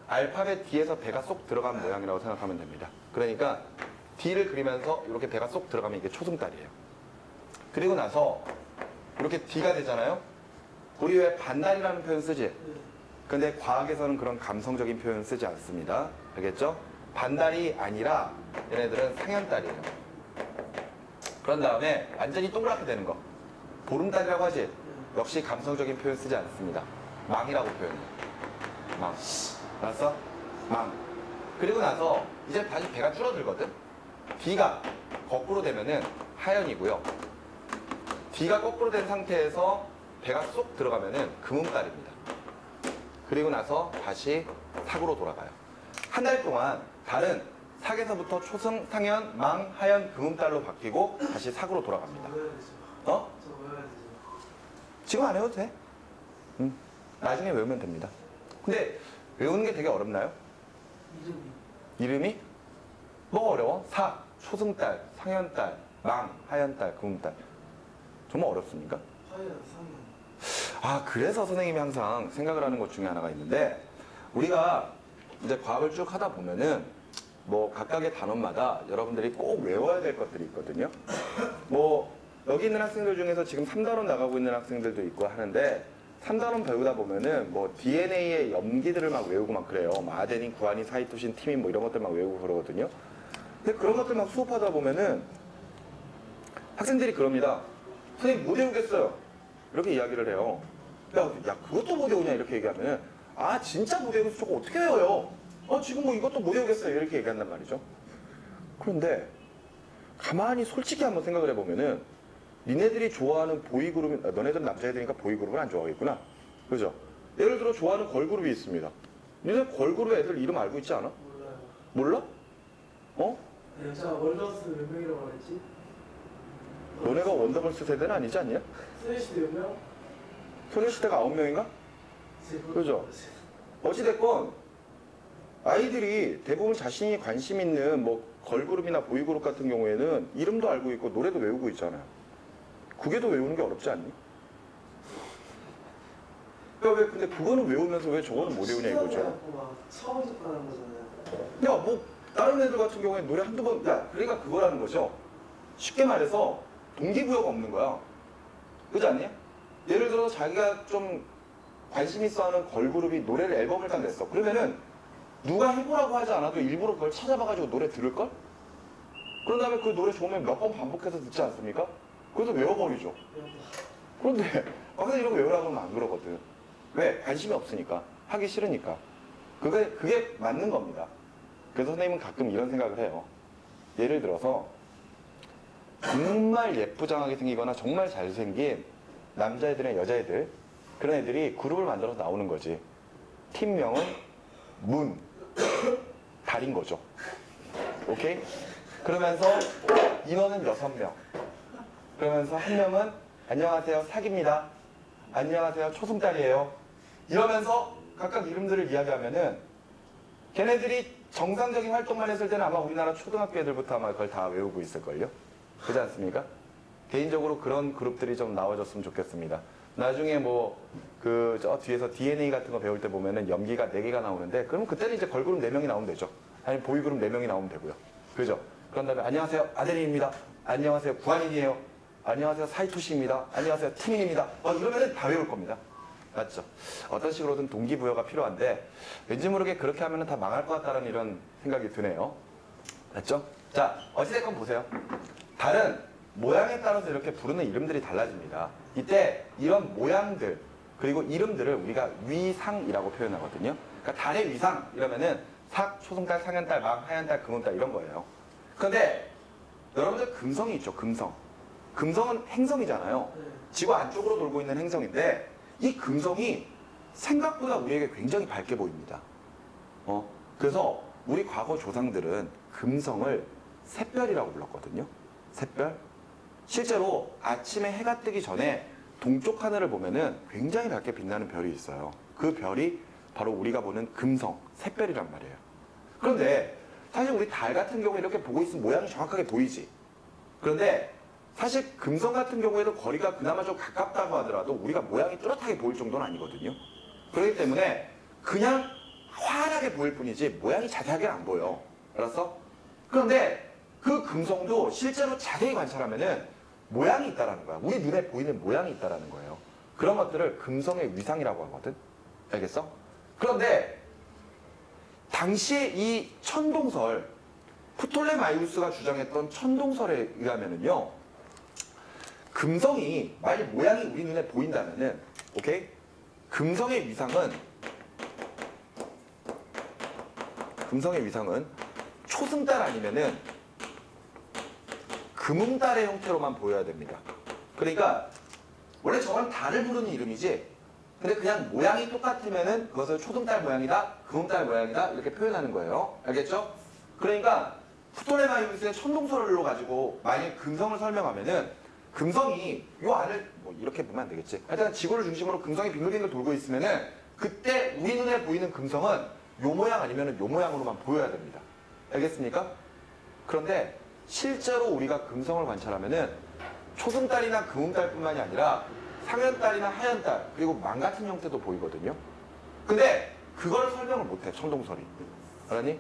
알파벳 D에서 배가 쏙 들어간 모양이라고 생각하면 됩니다. 그러니까 D를 그리면서 이렇게 배가 쏙 들어가면 이게 초승달이에요. 그리고 나서 이렇게 D가 되잖아요. 우리 왜 반달이라는 표현 쓰지? 네. 근데 과학에서는 그런 감성적인 표현 쓰지 않습니다. 알겠죠? 반달이 아니라 얘네들은 상현달이에요. 그런 다음에 완전히 동그랗게 되는 거. 보름달이라고 하지? 역시 감성적인 표현 쓰지 않습니다. 망이라고 표현해요. 망. 알았어? 망. 그리고 나서 이제 다시 배가 줄어들거든? D가 거꾸로 되면은 하연이고요. D가 거꾸로 된 상태에서 배가 쏙 들어가면은 금음달입니다. 그리고 나서 다시 사구로 돌아가요. 한 달 동안 달은 사계서부터 초승, 상현, 망, 하연, 금음달로 바뀌고 다시 사구로 돌아갑니다. 저 외워야 되죠. 어? 저 외워야 되죠. 지금 안 해도 돼. 나중에 외우면 됩니다. 근데 외우는 게 되게 어렵나요? 이름이. 이름이? 뭐가 어려워? 사, 초승달, 상현달, 망, 하연달, 금음달. 정말 어렵습니까? 하얀, 상현. 그래서 선생님이 항상 생각을 하는 것 중에 하나가 있는데 우리가 이제 과학을 쭉 하다 보면은 뭐 각각의 단원마다 여러분들이 꼭 외워야 될 것들이 있거든요. 뭐 여기 있는 학생들 중에서 지금 3단원 나가고 있는 학생들도 있고 하는데 3단원 배우다 보면은 뭐 DNA의 염기들을 막 외우고 막 그래요. 뭐 아데닌, 구아닌, 사이토신, 티민 뭐 이런 것들 막 외우고 그러거든요. 근데 그런 것들 막 수업하다 보면은 학생들이 그럽니다. 선생님 못 외우겠어요. 이렇게 이야기를 해요. 야, 그것도 못 외우냐 이렇게 얘기하면은 진짜 못 외우겠어. 저거 어떻게 외워요? 지금 뭐 이것도 못 외우겠어요. 이렇게 얘기한단 말이죠. 그런데 가만히 솔직히 한번 생각을 해보면은 니네들이 좋아하는 보이그룹, 너네들은 남자애들이니까 보이그룹을 안 좋아하겠구나. 그죠? 예를 들어 좋아하는 걸그룹이 있습니다. 니네 걸그룹 애들 이름 알고 있지 않아? 몰라요. 몰라? 여자 월더스 몇 명이라고 말했지? 너네가 원더걸스 세대는 아니지 않냐? 소녀시대 몇 명? 소녀시대가 9명인가? 그죠? 어찌됐건 아이들이 대부분 자신이 관심 있는 뭐 걸그룹이나 보이그룹 같은 경우에는 이름도 알고 있고 노래도 외우고 있잖아요. 그게 더 외우는 게 어렵지 않니? 왜 근데 그거는 외우면서 왜 저거는 못 외우냐 이거죠. 처음 접하는 거잖아요. 야, 뭐 다른 애들 같은 경우에 노래 한두 번, 그러니까 그거라는 거죠. 쉽게 말해서 동기부여가 없는 거야. 그렇지 않니? 예를 들어서 자기가 좀 관심 있어 하는 걸그룹이 노래를 앨범을 딱 냈어. 그러면은 누가 해보라고 하지 않아도 일부러 그걸 찾아봐가지고 노래 들을걸? 그런 다음에 그 노래 좋으면 몇 번 반복해서 듣지 않습니까? 그래서 외워버리죠. 그런데 막상 이런 거 외우라고 하면 안 그러거든. 왜? 관심이 없으니까. 하기 싫으니까. 그게 맞는 겁니다. 그래서 선생님은 가끔 이런 생각을 해요. 예를 들어서 정말 예쁘장하게 생기거나 정말 잘생긴 남자애들이나 여자애들 그런 애들이 그룹을 만들어서 나오는 거지. 팀명은 문, 달인 거죠. 오케이? 그러면서 인원은 6명. 그러면서 한 명은 안녕하세요 사기입니다. 안녕하세요 초승달이에요. 이러면서 각각 이름들을 이야기하면은 걔네들이 정상적인 활동만 했을 때는 아마 우리나라 초등학교 애들부터 아마 그걸 다 외우고 있을걸요? 그렇지 않습니까? 개인적으로 그런 그룹들이 좀 나와줬으면 좋겠습니다. 나중에 뭐 저 뒤에서 DNA 같은 거 배울 때 보면은 염기가 4개가 나오는데 그러면 그때는 이제 걸그룹 4명이 나오면 되죠. 아니면 보이그룹 4명이 나오면 되고요. 그죠? 그런 다음에 안녕하세요 아데린입니다. 안녕하세요 구한인이에요. 안녕하세요 사이토시입니다. 안녕하세요 티민입니다. 이러면은 다 외울 겁니다. 맞죠? 어떤 식으로든 동기부여가 필요한데 왠지 모르게 그렇게 하면은 다 망할 것 같다는 이런 생각이 드네요. 맞죠? 자, 어찌됐건 보세요. 달은 모양에 따라서 이렇게 부르는 이름들이 달라집니다. 이때 이런 모양들 그리고 이름들을 우리가 위상이라고 표현하거든요. 그러니까 달의 위상 이러면은 삭, 초승달, 상현달, 망, 하현달, 금운달 이런 거예요. 그런데 여러분들 금성이 있죠. 금성. 금성은 행성이잖아요. 네. 지구 안쪽으로 돌고 있는 행성인데 이 금성이 생각보다 우리에게 굉장히 밝게 보입니다. 그래서 우리 과거 조상들은 금성을 샛별이라고 불렀거든요. 샛별. 실제로 아침에 해가 뜨기 전에 동쪽 하늘을 보면은 굉장히 밝게 빛나는 별이 있어요. 그 별이 바로 우리가 보는 금성, 샛별이란 말이에요. 그런데 사실 우리 달 같은 경우에 이렇게 보고 있으면 모양이 정확하게 보이지. 그런데 사실 금성 같은 경우에도 거리가 그나마 좀 가깝다고 하더라도 우리가 모양이 뚜렷하게 보일 정도는 아니거든요. 그렇기 때문에 그냥 환하게 보일 뿐이지 모양이 자세하게 안 보여. 알았어? 그런데 그 금성도 실제로 자세히 관찰하면은 모양이 있다라는 거야. 우리 눈에 보이는 모양이 있다라는 거예요. 그런 것들을 금성의 위상이라고 하거든. 알겠어? 그런데 당시에 이 천동설, 프톨레마이우스가 주장했던 천동설에 의하면은요, 금성이 만약 모양이 우리 눈에 보인다면은, 오케이? 금성의 위상은 초승달 아니면은 금음달의 형태로만 보여야 됩니다. 그러니까 원래 저건 달을 부르는 이름이지, 근데 그냥 모양이 똑같으면은 그것을 초승달 모양이다, 금음달 모양이다 이렇게 표현하는 거예요. 알겠죠? 그러니까 프톨레마이우스의 천동설로 가지고 만약 금성을 설명하면은 금성이 요 안을 뭐 이렇게 보면 안 되겠지. 일단 지구를 중심으로 금성이 빙글빙글 돌고 있으면은 그때 우리 눈에 보이는 금성은 요 모양 아니면은 요 모양으로만 보여야 됩니다. 알겠습니까? 그런데 실제로 우리가 금성을 관찰하면은 초승달이나 금음달뿐만이 아니라 상현달이나 하현달 그리고 망 같은 형태도 보이거든요. 근데 그걸 설명을 못해 천동설이. 알았니?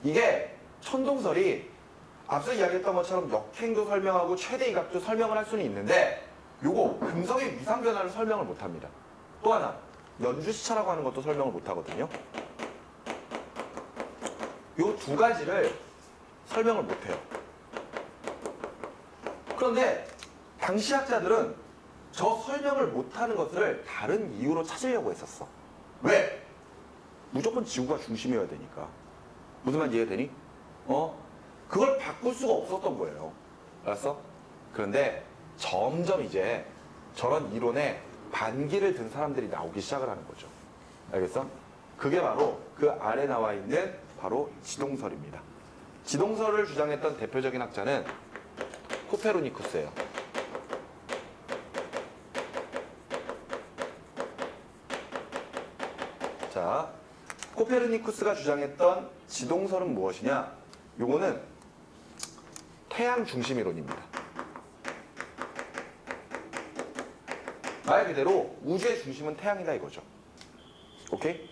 이게 천동설이 앞서 이야기했던 것처럼 역행도 설명하고 최대 이각도 설명을 할 수는 있는데 요거 금성의 위상 변화를 설명을 못합니다. 또 하나 연주시차라고 하는 것도 설명을 못하거든요. 요 두 가지를 설명을 못해요. 그런데 당시 학자들은 저 설명을 못하는 것을 다른 이유로 찾으려고 했었어. 왜? 무조건 지구가 중심이어야 되니까. 무슨 말 이해되니? 그걸 바꿀 수가 없었던 거예요. 알았어? 그런데 점점 이제 저런 이론에 반기를 든 사람들이 나오기 시작을 하는 거죠. 알겠어? 그게 바로 그 아래 나와 있는 바로 지동설입니다. 지동설을 주장했던 대표적인 학자는 코페르니쿠스예요. 자, 코페르니쿠스가 주장했던 지동설은 무엇이냐? 요거는 태양 중심이론입니다. 말 그대로 우주의 중심은 태양이다 이거죠. 오케이?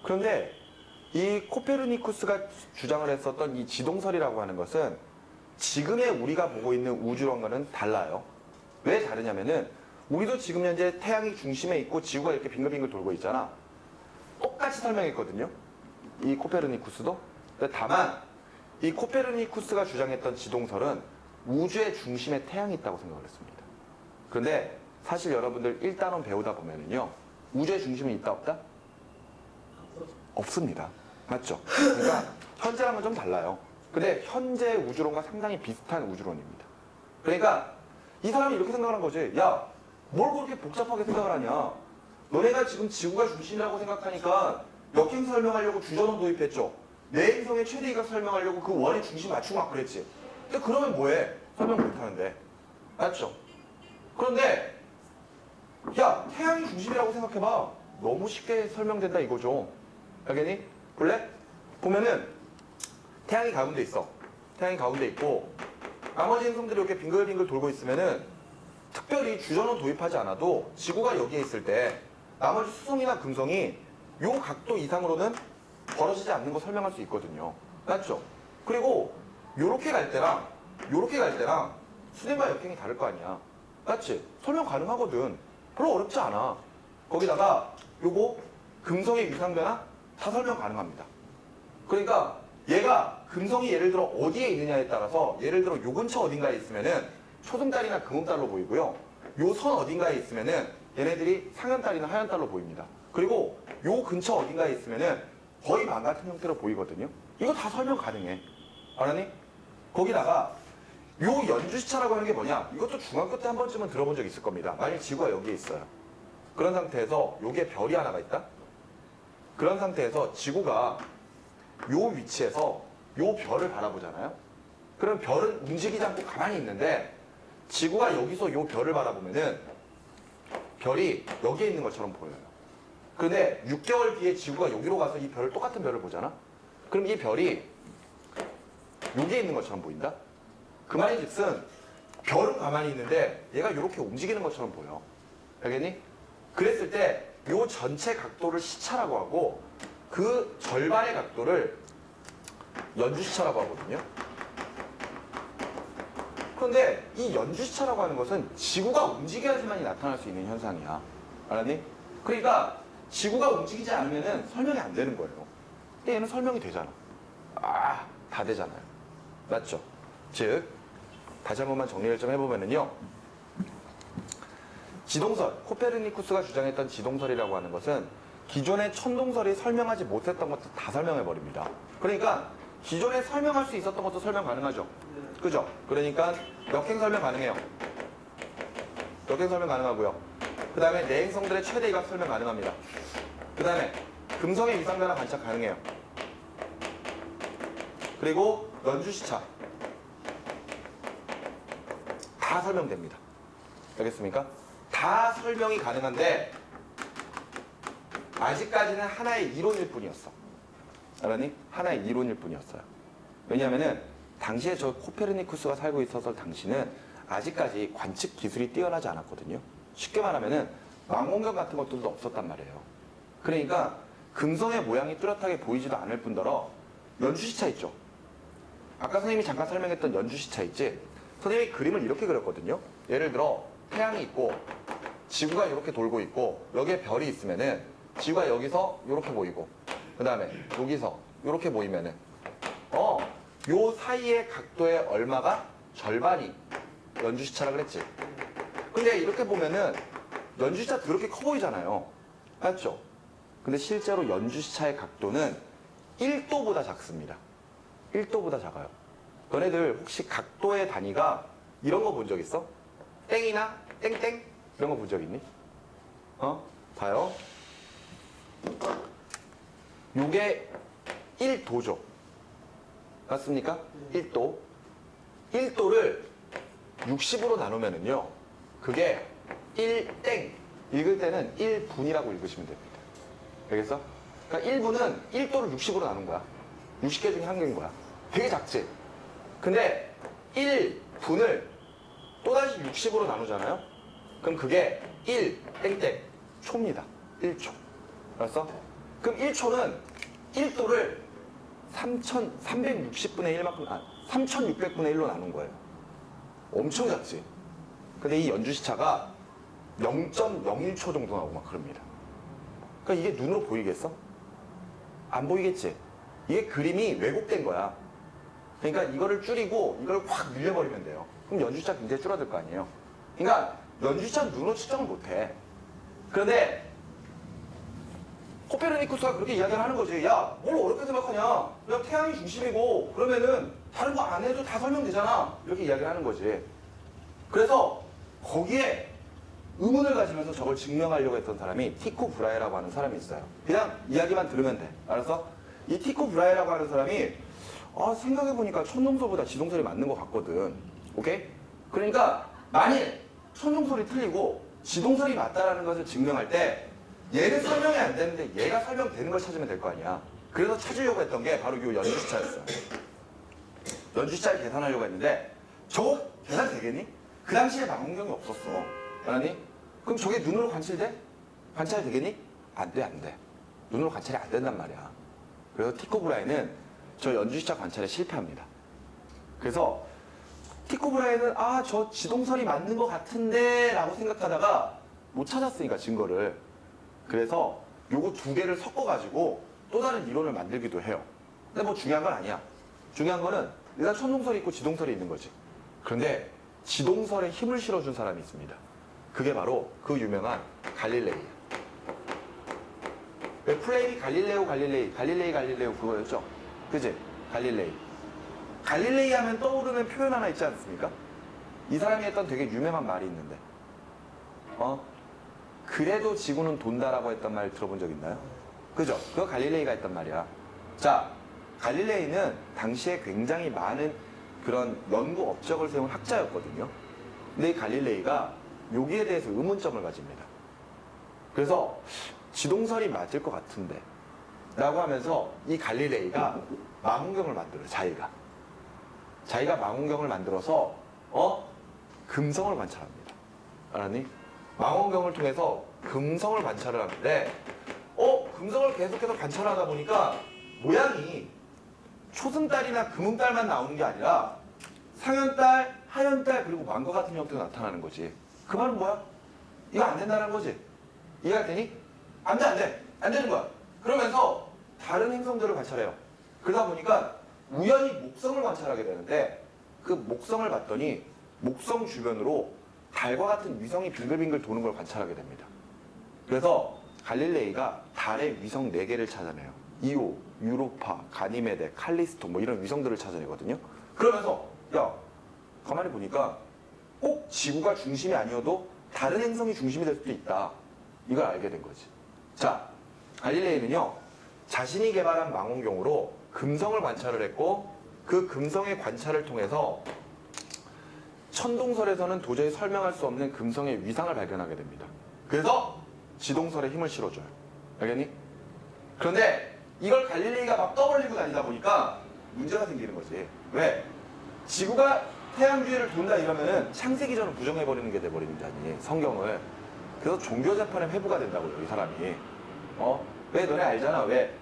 그런데 이 코페르니쿠스가 주장을 했었던 이 지동설이라고 하는 것은 지금의 우리가 보고 있는 우주론과는 달라요. 왜 다르냐면은 우리도 지금 현재 태양이 중심에 있고 지구가 이렇게 빙글빙글 돌고 있잖아. 똑같이 설명했거든요. 이 코페르니쿠스도. 다만 이 코페르니쿠스가 주장했던 지동설은 우주의 중심에 태양이 있다고 생각을 했습니다. 그런데 사실 여러분들 1단원 배우다 보면은요. 우주의 중심이 있다 없다? 없습니다. 맞죠? 그러니까 현재랑은 좀 달라요. 근데 현재 우주론과 상당히 비슷한 우주론입니다. 그러니까 이 사람이 이렇게 생각을 한 거지. 야, 뭘 그렇게 복잡하게 생각을 하냐? 너네가 지금 지구가 중심이라고 생각하니까 역행 설명하려고 주전원 도입했죠. 내 행성의 최대 이각 설명하려고 그 원의 중심 맞추고 막 그랬지. 근데 그러면 뭐해? 설명 못하는데. 맞죠? 그런데 야, 태양이 중심이라고 생각해봐. 너무 쉽게 설명된다 이거죠. 알겠니? 볼래? 보면은 태양이 가운데 있어. 태양이 가운데 있고 나머지 행성들이 이렇게 빙글빙글 돌고 있으면은 특별히 주전원 도입하지 않아도 지구가 여기에 있을 때 나머지 수성이나 금성이 요 각도 이상으로는 벌어지지 않는 거 설명할 수 있거든요. 맞죠? 그리고 요렇게 갈 때랑 요렇게 갈 때랑 수렴과 역행이 다를 거 아니야. 맞지? 설명 가능하거든. 별로 어렵지 않아. 거기다가 요거 금성의 위상 변화 다 설명 가능합니다. 그러니까 얘가 금성이 예를 들어 어디에 있느냐에 따라서 예를 들어 요 근처 어딘가에 있으면은 초승달이나 금음달로 보이고요. 요 선 어딘가에 있으면은 얘네들이 상현달이나 하현달로 보입니다. 그리고 요 근처 어딘가에 있으면은 거의 망 같은 형태로 보이거든요. 이거 다 설명 가능해. 알았니? 거기다가 요 연주시차라고 하는 게 뭐냐? 이것도 중학교 때 한 번쯤은 들어본 적 있을 겁니다. 만약 지구가 여기에 있어요. 그런 상태에서 요게 별이 하나가 있다? 그런 상태에서 지구가 요 위치에서 요 별을 바라보잖아요? 그럼 별은 움직이지 않고 가만히 있는데 지구가 여기서 요 별을 바라보면은 별이 여기에 있는 것처럼 보여요. 그런데 6개월 뒤에 지구가 여기로 가서 이 별을 똑같은 별을 보잖아? 그럼 이 별이 여기에 있는 것처럼 보인다? 그 말인즉슨 별은 가만히 있는데 얘가 이렇게 움직이는 것처럼 보여. 알겠니? 그랬을 때 요 전체 각도를 시차라고 하고 그 절반의 각도를 연주시차라고 하거든요. 그런데 이 연주시차라고 하는 것은 지구가 움직여야지만이 나타날 수 있는 현상이야. 알았니? 그러니까 지구가 움직이지 않으면 설명이 안 되는 거예요. 근데 얘는 설명이 되잖아. 아, 다 되잖아요. 맞죠? 즉, 다시 한 번만 정리를 좀 해보면은요. 지동설, 코페르니쿠스가 주장했던 지동설이라고 하는 것은 기존의 천동설이 설명하지 못했던 것도 다 설명해버립니다. 그러니까 기존에 설명할 수 있었던 것도 설명 가능하죠. 그죠? 그러니까 역행 설명 가능해요. 역행 설명 가능하고요. 그 다음에 내행성들의 최대 이각 설명 가능합니다. 그 다음에 금성의 위상변화 관찰 가능해요. 그리고 연주시차 다 설명됩니다. 알겠습니까? 다 설명이 가능한데 아직까지는 하나의 이론일 뿐이었어. 알았니? 하나의 이론일 뿐이었어요. 왜냐하면은 당시에 저 코페르니쿠스가 살고 있어서 당시는 아직까지 관측 기술이 뛰어나지 않았거든요. 쉽게 말하면은 망원경 같은 것들도 없었단 말이에요. 그러니까 금성의 모양이 뚜렷하게 보이지도 않을 뿐더러 연주시차 있죠. 아까 선생님이 잠깐 설명했던 연주시차 있지? 선생님이 그림을 이렇게 그렸거든요. 예를 들어 태양이 있고 지구가 이렇게 돌고 있고 여기에 별이 있으면은 지구가 여기서 이렇게 보이고 그 다음에 여기서 이렇게 보이면은 요 사이의 각도의 얼마가 절반이 연주시차라 그랬지. 근데 이렇게 보면은 연주시차 그렇게 커 보이잖아요. 맞죠? 근데 실제로 연주시차의 각도는 1도보다 작습니다. 1도보다 작아요. 너네들 혹시 각도의 단위가 이런 거 본 적 있어? 땡이나 땡땡? 이런 거 본 적 있니? 봐요. 요게 1도죠. 맞습니까? 1도. 1도를 60으로 나누면은요. 그게 1땡. 읽을 때는 1분이라고 읽으시면 됩니다. 알겠어? 그러니까 1분은 1도를 60으로 나눈 거야. 60개 중에 한 개인 거야. 되게 작지? 근데 1분을 또다시 60으로 나누잖아요? 그럼 그게 1 땡땡 초입니다. 1초. 알았어? 그럼 1초는 1도를 360분의 1만큼, 3600분의 1로 나눈 거예요. 엄청 작지? 근데 이 연주시차가 0.01초 정도 나오고 막 그럽니다. 그러니까 이게 눈으로 보이겠어? 안 보이겠지? 이게 그림이 왜곡된 거야. 그러니까 이거를 줄이고 이걸 확 늘려버리면 돼요. 그럼 연주시차 굉장히 줄어들 거 아니에요. 그러니까 연주시차는 눈으로 측정을 못해. 그런데 코페르니쿠스가 그렇게 이야기를 하는 거지. 야, 뭘 어렵게 생각하냐? 그냥 태양이 중심이고 그러면은 다른 거 안 해도 다 설명되잖아. 이렇게 이야기를 하는 거지. 그래서 거기에 의문을 가지면서 저걸 증명하려고 했던 사람이 티코 브라헤라고 하는 사람이 있어요. 그냥 이야기만 들으면 돼. 알았어? 이 티코 브라헤라고 하는 사람이 생각해보니까 천동설보다 지동설이 맞는 것 같거든. 오케이? 그러니까 만일 천동설이 틀리고 지동설이 맞다라는 것을 증명할 때 얘는 설명이 안 되는데 얘가 설명되는 걸 찾으면 될 거 아니야. 그래서 찾으려고 했던 게 바로 이 연주시차였어요. 연주시차를 계산하려고 했는데 저거 계산 되겠니? 그 당시에 망원경이 없었어. 알았니? 그럼 저게 눈으로 관찰돼? 관찰 되겠니? 안 돼, 안 돼. 눈으로 관찰이 안 된단 말이야. 그래서 티코 브라헤는 저 연주시차 관찰에 실패합니다. 그래서 티코 브라헤는 저 지동설이 맞는 것 같은데 라고 생각하다가 못 찾았으니까 증거를. 그래서 요거 두 개를 섞어가지고 또 다른 이론을 만들기도 해요. 근데 뭐 중요한 건 아니야. 중요한 거는 일단 천동설이 있고 지동설이 있는 거지. 그런데 지동설에 힘을 실어준 사람이 있습니다. 그게 바로 그 유명한 갈릴레이. 왜 플레이 갈릴레오 그거였죠? 그지? 갈릴레이. 갈릴레이 하면 떠오르는 표현 하나 있지 않습니까? 이 사람이 했던 되게 유명한 말이 있는데, 그래도 지구는 돈다라고 했던 말 들어본 적 있나요? 그죠? 그거 갈릴레이가 했단 말이야. 자, 갈릴레이는 당시에 굉장히 많은 그런 연구 업적을 세운 학자였거든요. 근데 이 갈릴레이가 여기에 대해서 의문점을 가집니다. 그래서 지동설이 맞을 것 같은데 라고 하면서 이 갈릴레이가 망원경을 만들어요. 자기가 망원경을 만들어서 금성을 관찰합니다. 알았니? 망원경을 통해서 금성을 관찰을 하는데 금성을 계속해서 관찰하다 보니까 모양이 초승달이나 금음달만 나오는 게 아니라 상현달, 하현달 그리고 왕과 같은 형태가 나타나는 거지. 그 말은 뭐야? 이거 안 된다는 거지. 이해가 되니? 안 돼. 안 되는 거야. 그러면서 다른 행성들을 관찰해요. 그러다 보니까 우연히 목성을 관찰하게 되는데 그 목성을 봤더니 목성 주변으로 달과 같은 위성이 빙글빙글 도는 걸 관찰하게 됩니다. 그래서 갈릴레이가 달의 위성 4개를 찾아내요. 이오, 유로파, 가니메데, 칼리스토 뭐 이런 위성들을 찾아내거든요. 그러면서 야, 가만히 보니까 꼭 지구가 중심이 아니어도 다른 행성이 중심이 될 수도 있다. 이걸 알게 된 거지. 자, 갈릴레이는요, 자신이 개발한 망원경으로 금성을 관찰을 했고 그 금성의 관찰을 통해서 천동설에서는 도저히 설명할 수 없는 금성의 위상을 발견하게 됩니다. 그래서 지동설에 힘을 실어줘요. 알겠니? 그런데 이걸 갈릴레이가 막 떠벌리고 다니다 보니까 문제가 생기는 거지. 왜? 지구가 태양 주위를 돈다 이러면은 창세기전을 부정해버리는 게 돼버린다니, 성경을. 그래서 종교 재판에 회부가 된다고요, 이 사람이. 왜 너네 알잖아. 왜?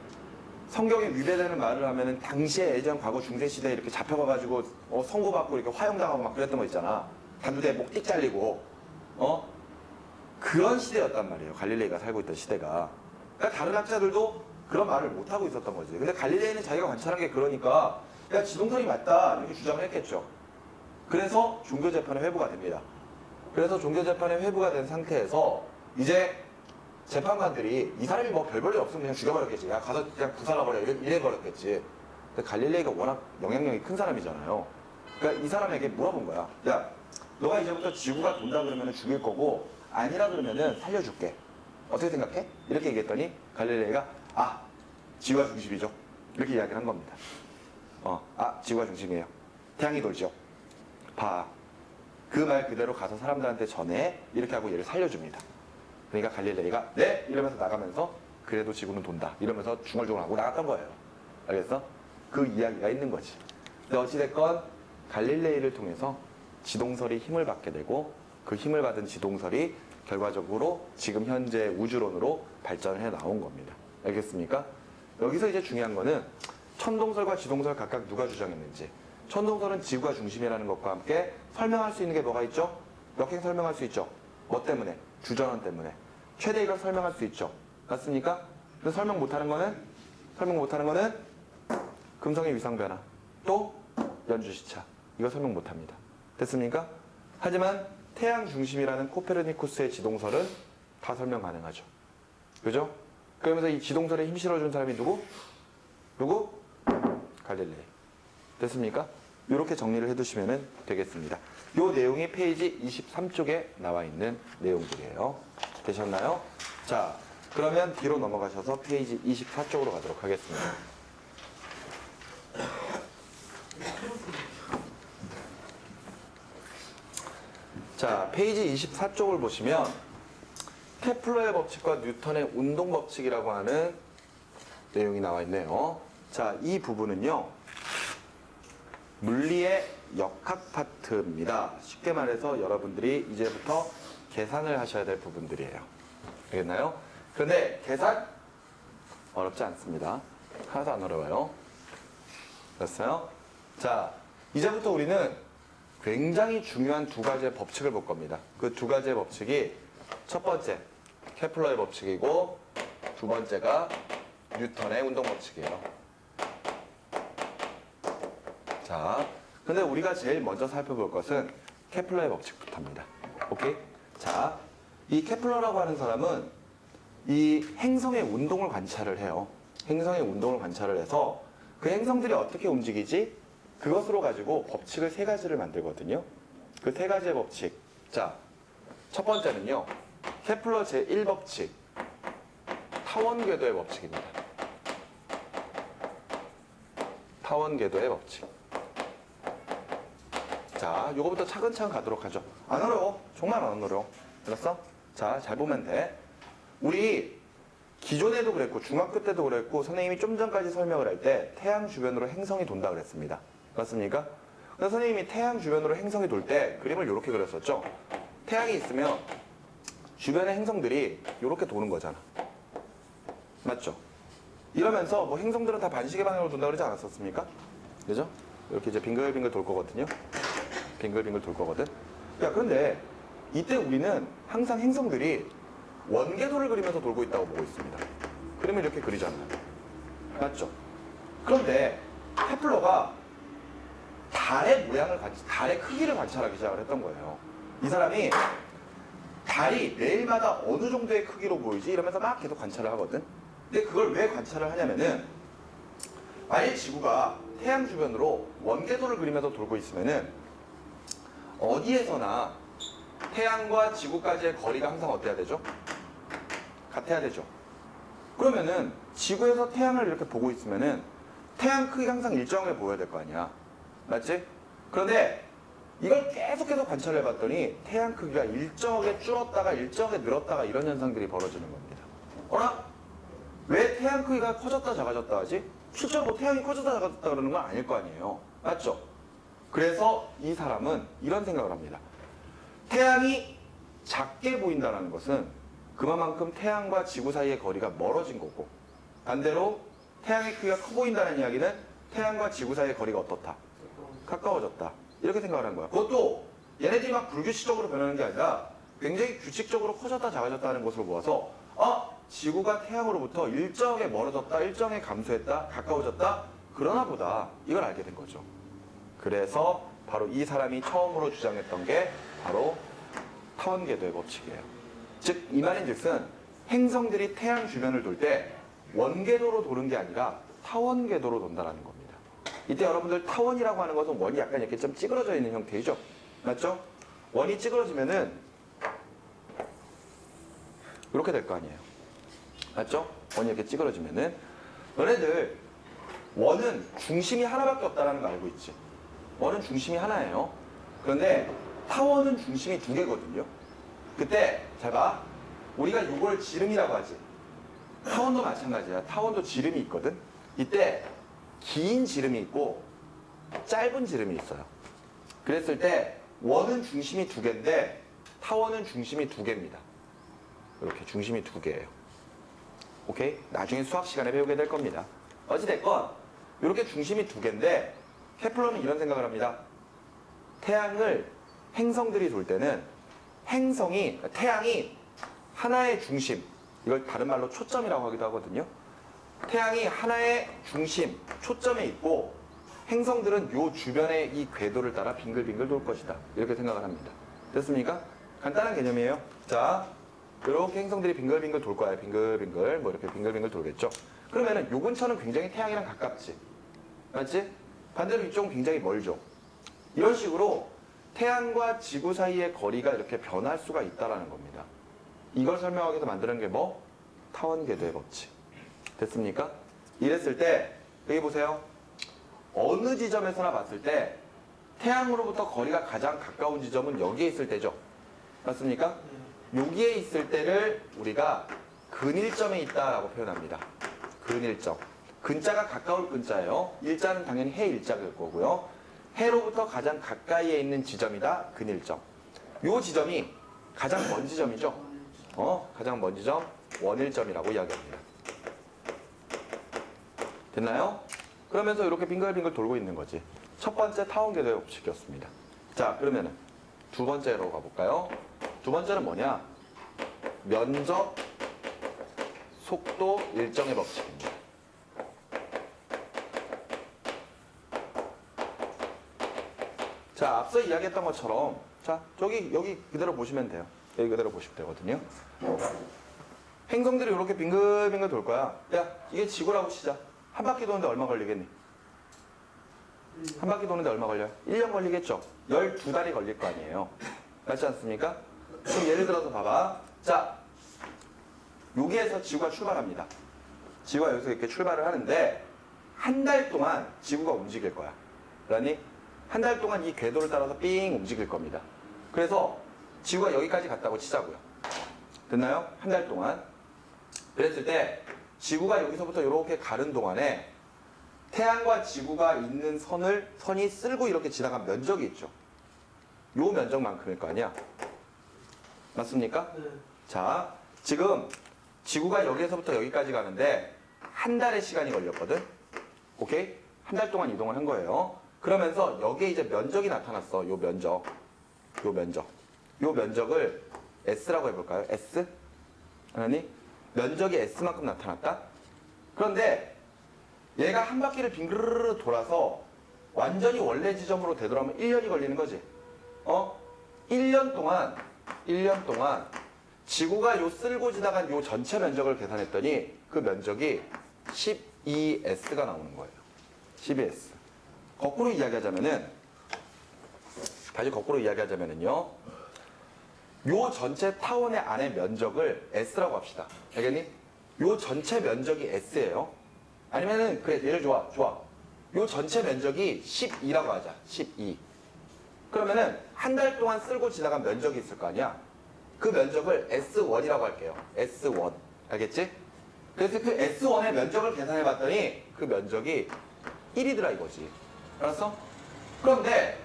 성경에 위배되는 말을 하면은 당시에 예전 과거 중세시대에 이렇게 잡혀가가지고 선고받고 이렇게 화형당하고 막 그랬던 거 있잖아. 단두대에 목 띡 잘리고. 그런 시대였단 말이에요. 갈릴레이가 살고 있던 시대가. 그러니까 다른 학자들도 그런 말을 못하고 있었던 거지. 근데 갈릴레이는 자기가 관찰한 게 그러니까 야, 지동설이 맞다 이렇게 주장을 했겠죠. 그래서 종교재판에 회부가 됩니다. 그래서 종교재판에 회부가 된 상태에서 이제 재판관들이 이 사람이 뭐 별 볼일 없으면 그냥 죽여버렸겠지. 야, 가서 그냥 부살라버려 이래버렸겠지. 근데 갈릴레이가 워낙 영향력이 큰 사람이잖아요. 그러니까 이 사람에게 물어본 거야. 야, 너가 이제부터 지구가 돈다 그러면 죽일 거고 아니라 그러면은 살려줄게. 어떻게 생각해? 이렇게 얘기했더니 갈릴레이가 지구가 중심이죠. 이렇게 이야기를 한 겁니다. 지구가 중심이에요. 태양이 돌죠. 봐. 그 말 그대로 가서 사람들한테 전해. 이렇게 하고 얘를 살려줍니다. 그러니까 갈릴레이가 네! 이러면서 나가면서 그래도 지구는 돈다. 이러면서 중얼중얼 하고 나갔던 거예요. 알겠어? 그 이야기가 있는 거지. 근데 어찌됐건 갈릴레이를 통해서 지동설이 힘을 받게 되고 그 힘을 받은 지동설이 결과적으로 지금 현재 우주론으로 발전을 해 나온 겁니다. 알겠습니까? 여기서 이제 중요한 거는 천동설과 지동설 각각 누가 주장했는지. 천동설은 지구가 중심이라는 것과 함께 설명할 수 있는 게 뭐가 있죠? 역행 설명할 수 있죠. 뭐 때문에? 주전원 때문에. 최대 이걸 설명할 수 있죠. 맞습니까? 근데 설명 못하는 거는 금성의 위상 변화. 또 연주시차. 이거 설명 못합니다. 됐습니까? 하지만 태양 중심이라는 코페르니쿠스의 지동설은 다 설명 가능하죠. 그죠? 그러면서 이 지동설에 힘 실어준 사람이 누구? 갈릴레이. 됐습니까? 이렇게 정리를 해두시면 되겠습니다. 이 내용이 페이지 23쪽에 나와 있는 내용들이에요. 되셨나요? 자, 그러면 뒤로 넘어가셔서 페이지 24쪽으로 가도록 하겠습니다. 자, 페이지 24쪽을 보시면 케플러의 법칙과 뉴턴의 운동 법칙이라고 하는 내용이 나와 있네요. 자, 이 부분은요, 물리의 역학 파트입니다. 쉽게 말해서 여러분들이 이제부터 계산을 하셔야 될 부분들이에요. 알겠나요? 그런데 계산 어렵지 않습니다. 하나도 안 어려워요. 됐어요? 자, 이제부터 우리는 굉장히 중요한 두 가지의 법칙을 볼 겁니다. 그 두 가지의 법칙이 첫 번째 케플러의 법칙이고 두 번째가 뉴턴의 운동 법칙이에요. 자, 근데 우리가 제일 먼저 살펴볼 것은 케플러의 법칙부터 합니다. 오케이? 자, 이 케플러라고 하는 사람은 이 행성의 운동을 관찰을 해요. 행성의 운동을 관찰을 해서 그 행성들이 어떻게 움직이지? 그것으로 가지고 법칙을 세 가지를 만들거든요. 그 세 가지의 법칙. 자, 첫 번째는요. 케플러 제1법칙. 타원 궤도의 법칙입니다. 타원 궤도의 법칙. 자, 요거부터 차근차근 가도록 하죠. 안 어려워. 정말 안 어려워. 알았어? 자, 잘 보면 돼. 우리 기존에도 그랬고 중학교 때도 그랬고 선생님이 좀 전까지 설명을 할 때 태양 주변으로 행성이 돈다 그랬습니다. 맞습니까? 그래서 선생님이 태양 주변으로 행성이 돌 때 그림을 이렇게 그렸었죠. 태양이 있으면 주변의 행성들이 이렇게 도는 거잖아. 맞죠? 이러면서 뭐 행성들은 다 반시계 방향으로 돈다 그러지 않았었습니까? 그죠? 이렇게 이제 빙글빙글 돌 거거든요. 빙글빙글 돌 거거든. 야, 그런데 이때 우리는 항상 행성들이 원궤도를 그리면서 돌고 있다고 보고 있습니다. 그림을 이렇게 그리잖아요. 맞죠? 그런데 케플러가 달의 모양을, 달의 크기를 관찰하기 시작을 했던 거예요. 이 사람이 달이 매일마다 어느 정도의 크기로 보이지? 이러면서 막 계속 관찰을 하거든. 근데 그걸 왜 관찰을 하냐면은 만일 지구가 태양 주변으로 원궤도를 그리면서 돌고 있으면은 어디에서나 태양과 지구까지의 거리가 항상 어때야 되죠? 같아야 되죠. 그러면은 지구에서 태양을 이렇게 보고 있으면은 태양 크기가 항상 일정하게 보여야 될 거 아니야. 맞지? 그런데 이걸 계속해서 관찰해 봤더니 태양 크기가 일정하게 줄었다가 일정하게 늘었다가 이런 현상들이 벌어지는 겁니다. 어라? 왜 태양 크기가 커졌다 작아졌다 하지? 실제로 뭐 태양이 커졌다 작아졌다 그러는 건 아닐 거 아니에요. 맞죠? 그래서 이 사람은 이런 생각을 합니다. 태양이 작게 보인다는 것은 그만큼 태양과 지구 사이의 거리가 멀어진 거고, 반대로 태양의 크기가 커 보인다는 이야기는 태양과 지구 사이의 거리가 어떻다? 가까워졌다. 이렇게 생각을 한 거야. 그것도 얘네들이 막 불규칙적으로 변하는 게 아니라 굉장히 규칙적으로 커졌다 작아졌다 하는 것으로 보아서 지구가 태양으로부터 일정하게 멀어졌다, 일정하게 감소했다, 가까워졌다, 그러나 보다 이걸 알게 된 거죠. 그래서 바로 이 사람이 처음으로 주장했던 게 바로 타원궤도의 법칙이에요. 즉, 이 말인 즉슨 행성들이 태양 주변을 돌 때 원궤도로 도는 게 아니라 타원궤도로 돈다는 겁니다. 이때 여러분들 타원이라고 하는 것은 원이 약간 이렇게 좀 찌그러져 있는 형태이죠? 맞죠? 원이 찌그러지면은 이렇게 될 거 아니에요. 맞죠? 원이 이렇게 찌그러지면은 너네들 원은 중심이 하나밖에 없다는 거 알고 있지? 원은 중심이 하나예요. 그런데 타원은 중심이 두 개거든요. 그때 잘 봐. 우리가 이걸 지름이라고 하지. 타원도 마찬가지야. 타원도 지름이 있거든. 이때 긴 지름이 있고 짧은 지름이 있어요. 그랬을 때 원은 중심이 두 개인데 타원은 중심이 두 개입니다. 이렇게 중심이 두 개예요. 오케이? 나중에 수학 시간에 배우게 될 겁니다. 어찌됐건 이렇게 중심이 두 개인데 케플러는 이런 생각을 합니다. 태양을 행성들이 돌 때는 태양이 하나의 중심, 이걸 다른 말로 초점이라고 하기도 하거든요. 태양이 하나의 중심, 초점에 있고 행성들은 요 주변의 이 궤도를 따라 빙글빙글 돌 것이다. 이렇게 생각을 합니다. 됐습니까? 간단한 개념이에요. 자, 이렇게 행성들이 빙글빙글 돌 거야. 빙글빙글, 뭐 이렇게 빙글빙글 돌겠죠. 그러면은 요 근처는 굉장히 태양이랑 가깝지. 맞지? 반대로 이쪽은 굉장히 멀죠. 이런 식으로 태양과 지구 사이의 거리가 이렇게 변할 수가 있다는 겁니다. 이걸 설명하기 위해서 만드는 게 뭐? 타원궤도의 법칙. 됐습니까? 이랬을 때 여기 보세요. 어느 지점에서나 봤을 때 태양으로부터 거리가 가장 가까운 지점은 여기에 있을 때죠. 맞습니까? 여기에 있을 때를 우리가 근일점에 있다라고 표현합니다. 근일점. 근자가 가까울 근자예요. 일자는 당연히 해 일자일 거고요. 해로부터 가장 가까이에 있는 지점이다. 근일점. 요 지점이 가장 먼 지점이죠. 가장 먼 지점 원일점이라고 이야기합니다. 됐나요? 그러면서 이렇게 빙글빙글 돌고 있는 거지. 첫 번째 타원궤도의 법칙이었습니다. 자, 그러면은 두 번째로 가볼까요? 두 번째는 뭐냐? 면적, 속도, 일정의 법칙입니다. 자, 앞서 이야기했던 것처럼 자, 여기 그대로 보시면 돼요. 여기 그대로 보시면 되거든요. 행성들이 이렇게 빙글빙글 돌 거야. 야, 이게 지구라고 치자. 한 바퀴 도는데 얼마 걸리겠니? 한 바퀴 도는데 얼마 걸려요? 1년 걸리겠죠? 12달이 걸릴 거 아니에요. 맞지 않습니까? 그럼 예를 들어서 봐봐. 자, 여기에서 지구가 출발합니다. 지구가 여기서 이렇게 출발을 하는데 한 달 동안 지구가 움직일 거야. 그러니 한 달 동안 이 궤도를 따라서 삥 움직일 겁니다. 그래서 지구가 여기까지 갔다고 치자고요. 됐나요? 한 달 동안. 그랬을 때 지구가 여기서부터 이렇게 가는 동안에 태양과 지구가 있는 선이 쓸고 이렇게 지나간 면적이 있죠. 요 면적만큼일 거 아니야. 맞습니까? 네. 자, 지금 지구가 여기에서부터 여기까지 가는데 한 달의 시간이 걸렸거든. 오케이? 한 달 동안 이동을 한 거예요. 그러면서 여기에 이제 면적이 나타났어. 요 면적. 요 면적. 요 면적을 S라고 해볼까요? S? 아니? 면적이 S만큼 나타났다? 그런데 얘가 한 바퀴를 빙그르르 돌아서 완전히 원래 지점으로 되돌아오면 1년이 걸리는 거지. 1년 동안 지구가 요 쓸고 지나간 요 전체 면적을 계산했더니 그 면적이 12S가 나오는 거예요. 12S. 거꾸로 이야기하자면은, 다시 거꾸로 이야기하자면은요, 요 전체 타원의 안의 면적을 S라고 합시다. 알겠니? 요 전체 면적이 S예요. 아니면은, 그래, 예를 좋아. 요 전체 면적이 12라고 하자. 12. 그러면은, 한 달 동안 쓸고 지나간 면적이 있을 거 아니야? 그 면적을 S1이라고 할게요. S1. 알겠지? 그래서 그 S1의 면적을 계산해 봤더니 그 면적이 1이더라 이거지. 알았어? 그런데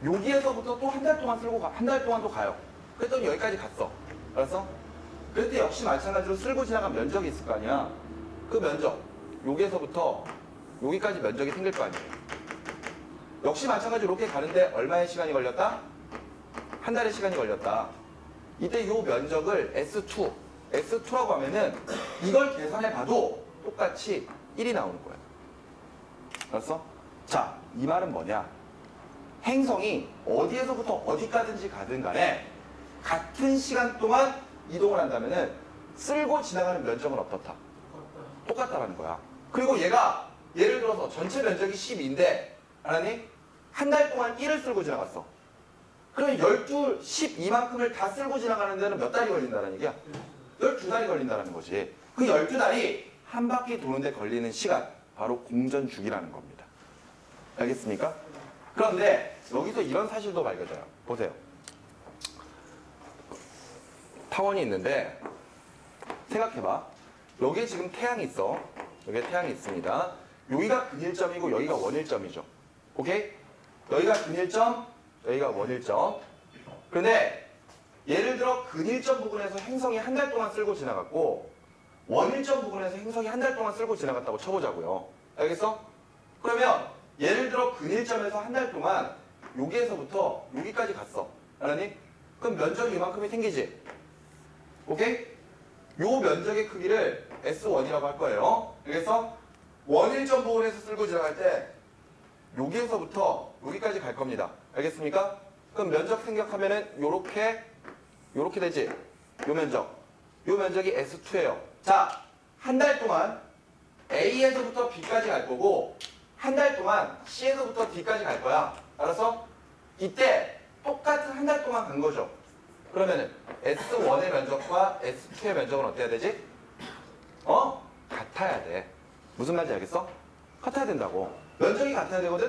여기에서부터 또 한 달 동안 쓸고 한 달 동안 또 가요. 그랬더니 여기까지 갔어. 알았어? 그때 역시 마찬가지로 쓸고 지나간 면적이 있을 거 아니야. 그 면적, 여기에서부터 여기까지 면적이 생길 거 아니에요. 역시 마찬가지로 이렇게 가는데 얼마의 시간이 걸렸다? 한 달의 시간이 걸렸다. 이때 이 면적을 S2라고 하면은 이걸 계산해 봐도 똑같이 1이 나오는 거예요. 알았어? 자, 이 말은 뭐냐? 행성이 어디에서부터 어디까지 가든 간에 같은 시간 동안 이동을 한다면은 쓸고 지나가는 면적은 어떻다? 똑같다라는 거야. 그리고 얘가 예를 들어서 전체 면적이 12인데 알았니? 한 달 동안 1을 쓸고 지나갔어. 그럼 12만큼을 다 쓸고 지나가는 데는 몇 달이 걸린다는 얘기야? 12달이 걸린다는 거지. 그 12달이 한 바퀴 도는데 걸리는 시간, 바로 공전주기라는 겁니다. 알겠습니까? 그런데 여기서 이런 사실도 밝혀져요. 보세요. 타원이 있는데 생각해봐. 여기에 지금 태양이 있어. 여기에 태양이 있습니다. 여기가 근일점이고 여기가 원일점이죠. 오케이? 여기가 근일점, 여기가 원일점. 그런데 예를 들어 근일점 부분에서 행성이 한 달 동안 쓸고 지나갔고 원일점 부분에서 행성이 한 달 동안 쓸고 지나갔다고 쳐보자고요. 알겠어? 그러면 예를 들어 근일점에서 한 달 동안 여기에서부터 여기까지 갔어. 알았니? 그럼 면적이 이만큼이 생기지. 오케이? 요 면적의 크기를 S1이라고 할 거예요. 그래서 원일점 부분에서 쓸고 지나갈 때 여기에서부터 여기까지 갈 겁니다. 알겠습니까? 그럼 면적 생각하면은 요렇게 되지. 요 면적이 S2예요. 자, 한 달 동안 A에서부터 B까지 갈 거고 한 달 동안 C에서부터 D까지 갈 거야. 알았어? 이때 똑같은 한 달 동안 간 거죠. 그러면은 S1의 면적과 S2의 면적은 어때야 되지? 같아야 돼. 무슨 말인지 알겠어? 같아야 된다고. 면적이 같아야 되거든?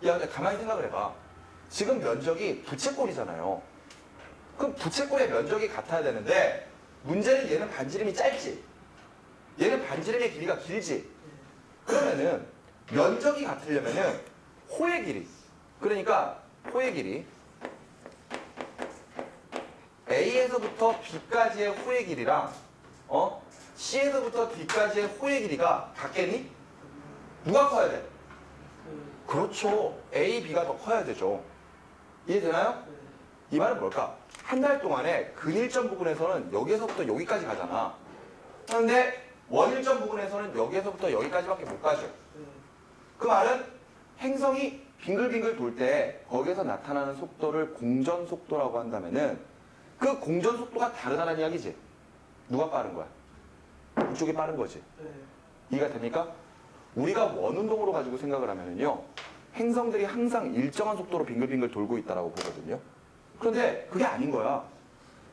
야, 근데 가만히 생각을 해봐. 지금 면적이 부채꼴이잖아요. 그럼 부채꼴의 면적이 같아야 되는데 문제는 얘는 반지름이 짧지. 얘는 반지름의 길이가 길지. 그러면은 면적이 같으려면은 호의 길이. 그러니까 호의 길이 A에서부터 B까지의 호의 길이랑 C에서부터 D까지의 호의 길이가 같겠니? 누가 커야 돼? 그렇죠. A, B가 더 커야 되죠. 이해되나요? 이 말은 뭘까? 한 달 동안에 근일점 부분에서는 여기에서부터 여기까지 가잖아. 그런데 원일점 부분에서는 여기에서부터 여기까지밖에 못 가죠. 그 말은 행성이 빙글빙글 돌 때 거기에서 나타나는 속도를 공전 속도라고 한다면은 그 공전 속도가 다르다는 이야기지. 누가 빠른 거야? 이쪽이 빠른 거지. 네. 이해가 됩니까? 우리가 원운동으로 가지고 생각을 하면은요, 행성들이 항상 일정한 속도로 빙글빙글 돌고 있다라고 보거든요. 그런데 그게 아닌 거야.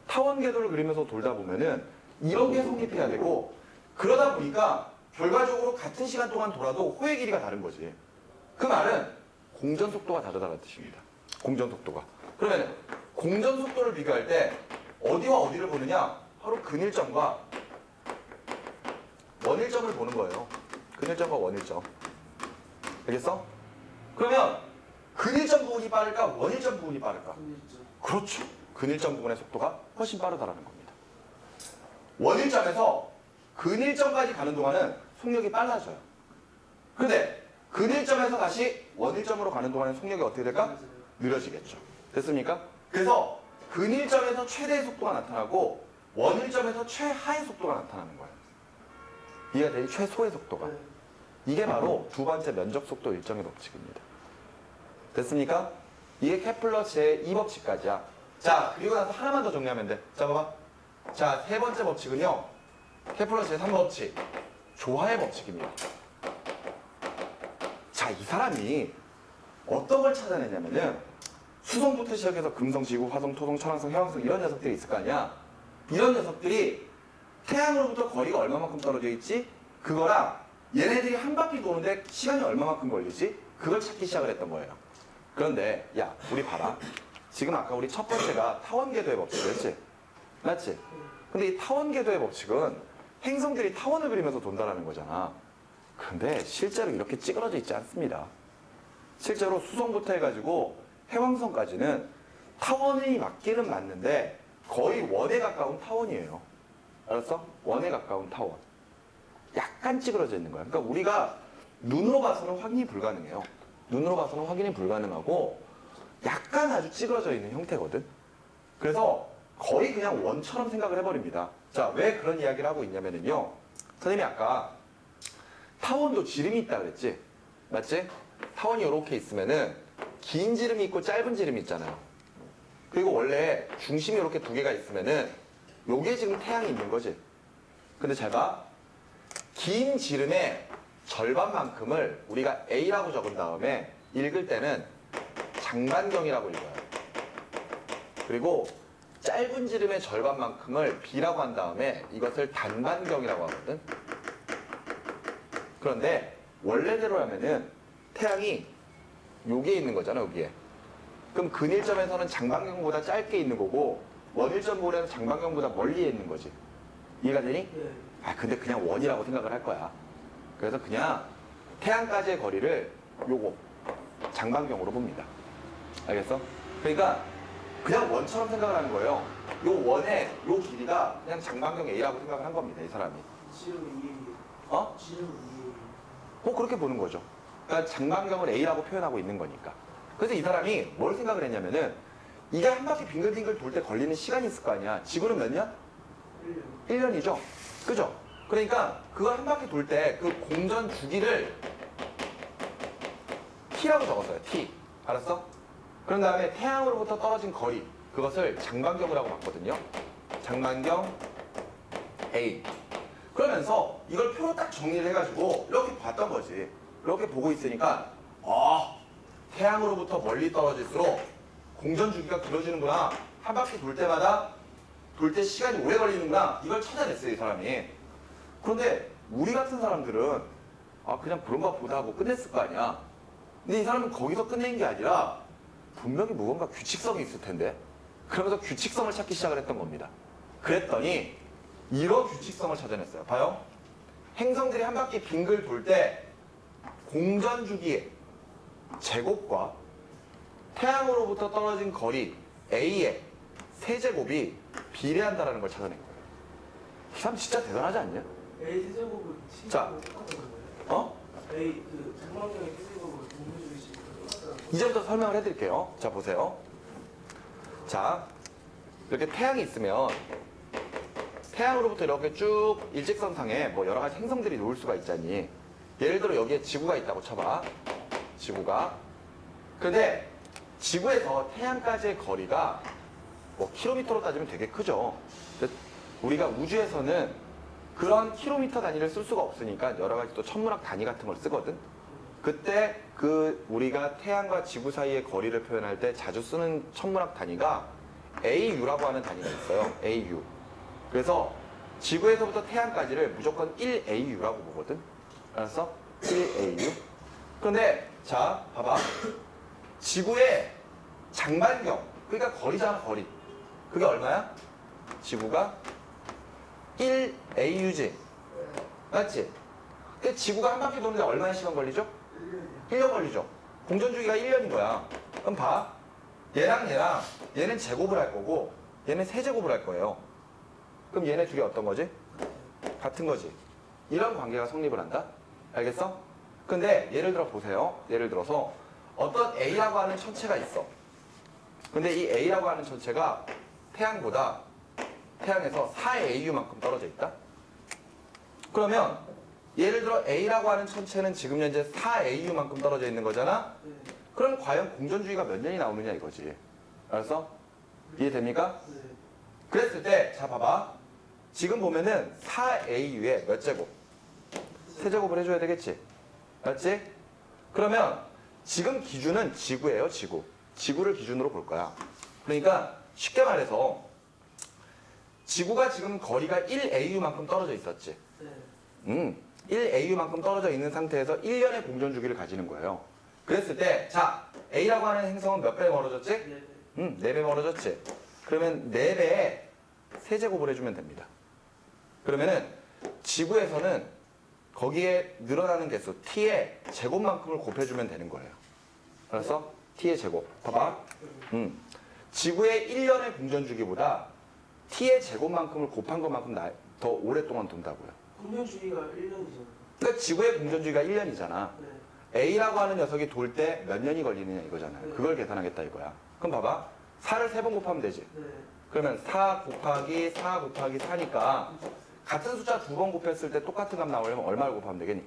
타원 궤도를 그리면서 돌다 보면은 이렇게 성립해야 되고, 그러다 보니까 결과적으로 같은 시간 동안 돌아도 호의 길이가 다른 거지. 그 말은 공전 속도가 다르다는 뜻입니다. 공전 속도가. 그러면 공전 속도를 비교할 때 어디와 어디를 보느냐? 바로 근일점과 원일점을 보는 거예요. 근일점과 원일점. 알겠어? 그러면 근일점 부분이 빠를까? 원일점 부분이 빠를까? 근일점. 그렇죠. 근일점 부분의 속도가 훨씬 빠르다라는 겁니다. 원일점에서 근일점까지 가는 동안은 속력이 빨라져요. 근데 근일점에서 다시 원일점으로 가는 동안은 속력이 어떻게 될까? 느려지겠죠. 됐습니까? 그래서 근일점에서 최대의 속도가 나타나고 원일점에서 최하의 속도가 나타나는 거예요. 이해가 되니? 최소의 속도가. 네. 이게 바로 두 번째 면적 속도 일정의 법칙입니다. 됐습니까? 이게 케플러 제2법칙까지야. 자, 그리고 나서 하나만 더 정리하면 돼. 자, 봐봐. 자, 세 번째 법칙은요. 케플러 제3법칙. 조화의 법칙입니다. 자, 이 사람이 어떤 걸 찾아내냐면은 수성부터 시작해서 금성, 지구, 화성, 토성, 천왕성, 해왕성 이런 녀석들이 있을 거 아니야. 이런 녀석들이 태양으로부터 거리가 얼마만큼 떨어져 있지? 그거랑 얘네들이 한 바퀴 도는데 시간이 얼마만큼 걸리지? 그걸 찾기 시작을 했던 거예요. 그런데 야, 우리 봐라. 지금 아까 우리 첫 번째가 타원궤도의 법칙이었지? 맞지? 근데 이 타원궤도의 법칙은 행성들이 타원을 그리면서 돈다라는 거잖아. 그런데 실제로 이렇게 찌그러져 있지 않습니다. 실제로 수성부터 해가지고 해왕성까지는 타원이 맞기는 맞는데 거의 원에 가까운 타원이에요. 알았어? 원에 가까운 타원. 약간 찌그러져 있는 거야. 그러니까 우리가 눈으로 봐서는 확인이 불가능해요. 눈으로 봐서는 확인이 불가능하고 약간 아주 찌그러져 있는 형태거든. 그래서 거의 그냥 원처럼 생각을 해버립니다. 자, 왜 그런 이야기를 하고 있냐면요. 선생님이 아까 타원도 지름이 있다 그랬지? 맞지? 타원이 이렇게 있으면은 긴 지름이 있고 짧은 지름이 있잖아요. 그리고 원래 중심이 이렇게 두 개가 있으면은 요게 지금 태양이 있는 거지. 근데 잘 봐. 긴 지름의 절반만큼을 우리가 A라고 적은 다음에 읽을 때는 장반경이라고 읽어요. 그리고 짧은 지름의 절반만큼을 B라고 한 다음에 이것을 단반경이라고 하거든. 그런데 원래대로라면은 태양이 여기에 있는 거잖아, 여기에. 그럼 근일점에서는 장반경보다 짧게 있는 거고 원일점 부분에는 장반경보다 멀리에 있는 거지. 이해가 되니? 네. 아, 근데 그냥 원이라고 생각을 할 거야. 그래서 그냥 태양까지의 거리를 요거 장반경으로 봅니다. 알겠어? 그러니까 그냥 원처럼 생각을 하는 거예요. 요 원의 요 길이가 그냥 장반경 A라고 생각을 한 겁니다, 이 사람이. 지름은 2A. 어? 지름은 2A. 뭐 그렇게 보는 거죠. 그러니까 장반경을 A라고 표현하고 있는 거니까. 그래서 이 사람이 뭘 생각을 했냐면은 이게 한 바퀴 빙글빙글 돌 때 걸리는 시간이 있을 거 아니야. 지구는 몇 년? 1년. 1년이죠. 그죠? 그러니까 그거 한 바퀴 돌 때 그 공전 주기를 T라고 적었어요. T. 알았어? 그런 다음에 태양으로부터 떨어진 거리, 그것을 장반경이라고 봤거든요. 장반경 A. 그러면서 이걸 표로 딱 정리를 해가지고 이렇게 봤던 거지. 이렇게 보고 있으니까 태양으로부터 멀리 떨어질수록 공전 주기가 길어지는구나. 한 바퀴 돌 때마다 돌 때 시간이 오래 걸리는구나. 이걸 찾아냈어요, 이 사람이. 그런데 우리 같은 사람들은 그냥 그런가 보다 하고 끝냈을 거 아니야. 근데 이 사람은 거기서 끝낸 게 아니라 분명히 무언가 규칙성이 있을 텐데. 그러면서 규칙성을 찾기 시작을 했던 겁니다. 그랬더니 이런 규칙성을 찾아냈어요. 봐요. 행성들이 한 바퀴 빙글 돌 때 공전 주기의 제곱과 태양으로부터 떨어진 거리 A의 세제곱이 비례한다는 걸 찾아낸 거예요. 이 사람 진짜 대단하지 않냐? A 세제곱은 자. 똑같은 거예요? 어? A 그 장방경의 세제곱은 동물주기식으로 똑같다는 거예요? 이제부터 설명을 해드릴게요. 자, 보세요. 자, 이렇게 태양이 있으면 태양으로부터 이렇게 쭉 일직선상에 뭐 여러 가지 행성들이 놓을 수가 있잖니. 예를 들어 여기에 지구가 있다고 쳐봐. 지구가. 근데 지구에서 태양까지의 거리가 뭐 킬로미터로 따지면 되게 크죠. 근데 우리가 우주에서는 그런 킬로미터 단위를 쓸 수가 없으니까 여러 가지 또 천문학 단위 같은 걸 쓰거든. 그때 그 우리가 태양과 지구 사이의 거리를 표현할 때 자주 쓰는 천문학 단위가 AU라고 하는 단위가 있어요. AU. 그래서 지구에서부터 태양까지를 무조건 1AU라고 보거든. 알았어? 1AU. 그런데 자, 봐봐. 지구의 장반경, 그러니까 거리잖아, 거리. 그게 얼마야? 지구가 1AU지. 맞지? 근데 지구가 한 바퀴 도는데 얼마나 시간 걸리죠? 1년 걸리죠. 공전주기가 1년인 거야. 그럼 봐. 얘랑 얘는 제곱을 할 거고 얘는 세제곱을 할 거예요. 그럼 얘네 둘이 어떤 거지? 같은 거지. 이런 관계가 성립을 한다. 알겠어? 근데 예를 들어 보세요. 예를 들어서 어떤 A라고 하는 천체가 있어. 근데 이 A라고 하는 천체가 태양에서 4AU만큼 떨어져 있다. 그러면 예를 들어 A라고 하는 천체는 지금 현재 4AU만큼 떨어져 있는 거잖아. 네. 그럼 과연 공전주기가 몇 년이 나오느냐 이거지. 알았어? 이해됩니까? 네. 그랬을 때, 자 봐봐. 지금 보면은 4AU에 몇 제곱? 세제곱을 해줘야 되겠지. 맞지? 그러면 지금 기준은 지구예요, 지구. 지구를 기준으로 볼 거야. 그러니까 쉽게 말해서 지구가 지금 거리가 1AU만큼 떨어져 있었지. 네. 1AU만큼 떨어져 있는 상태에서 1년의 공전주기를 가지는 거예요. 그랬을 때, 자, A라고 하는 행성은 몇 배 멀어졌지? 네. 4배 멀어졌지. 그러면 4배에 세제곱을 해주면 됩니다. 그러면은 지구에서는 거기에 늘어나는 개수 t의 제곱만큼을 곱해주면 되는 거예요. 알았어? t의 제곱. 봐봐. 지구의 1년의 공전주기보다 t의 제곱만큼을 곱한 것만큼 더 오랫동안 돈다고요. 공전주기가 1년이잖아요. 그러니까 지구의 공전주기가 1년이잖아. 네. A라고 하는 녀석이 돌 때 몇 년이 걸리느냐 이거잖아요. 네. 그걸 계산하겠다 이거야. 그럼 봐봐. 4를 3번 곱하면 되지. 네. 그러면 4 곱하기 4 곱하기 4니까 같은 숫자 2번 곱했을 때 똑같은 값 나오려면 얼마를 곱하면 되겠니?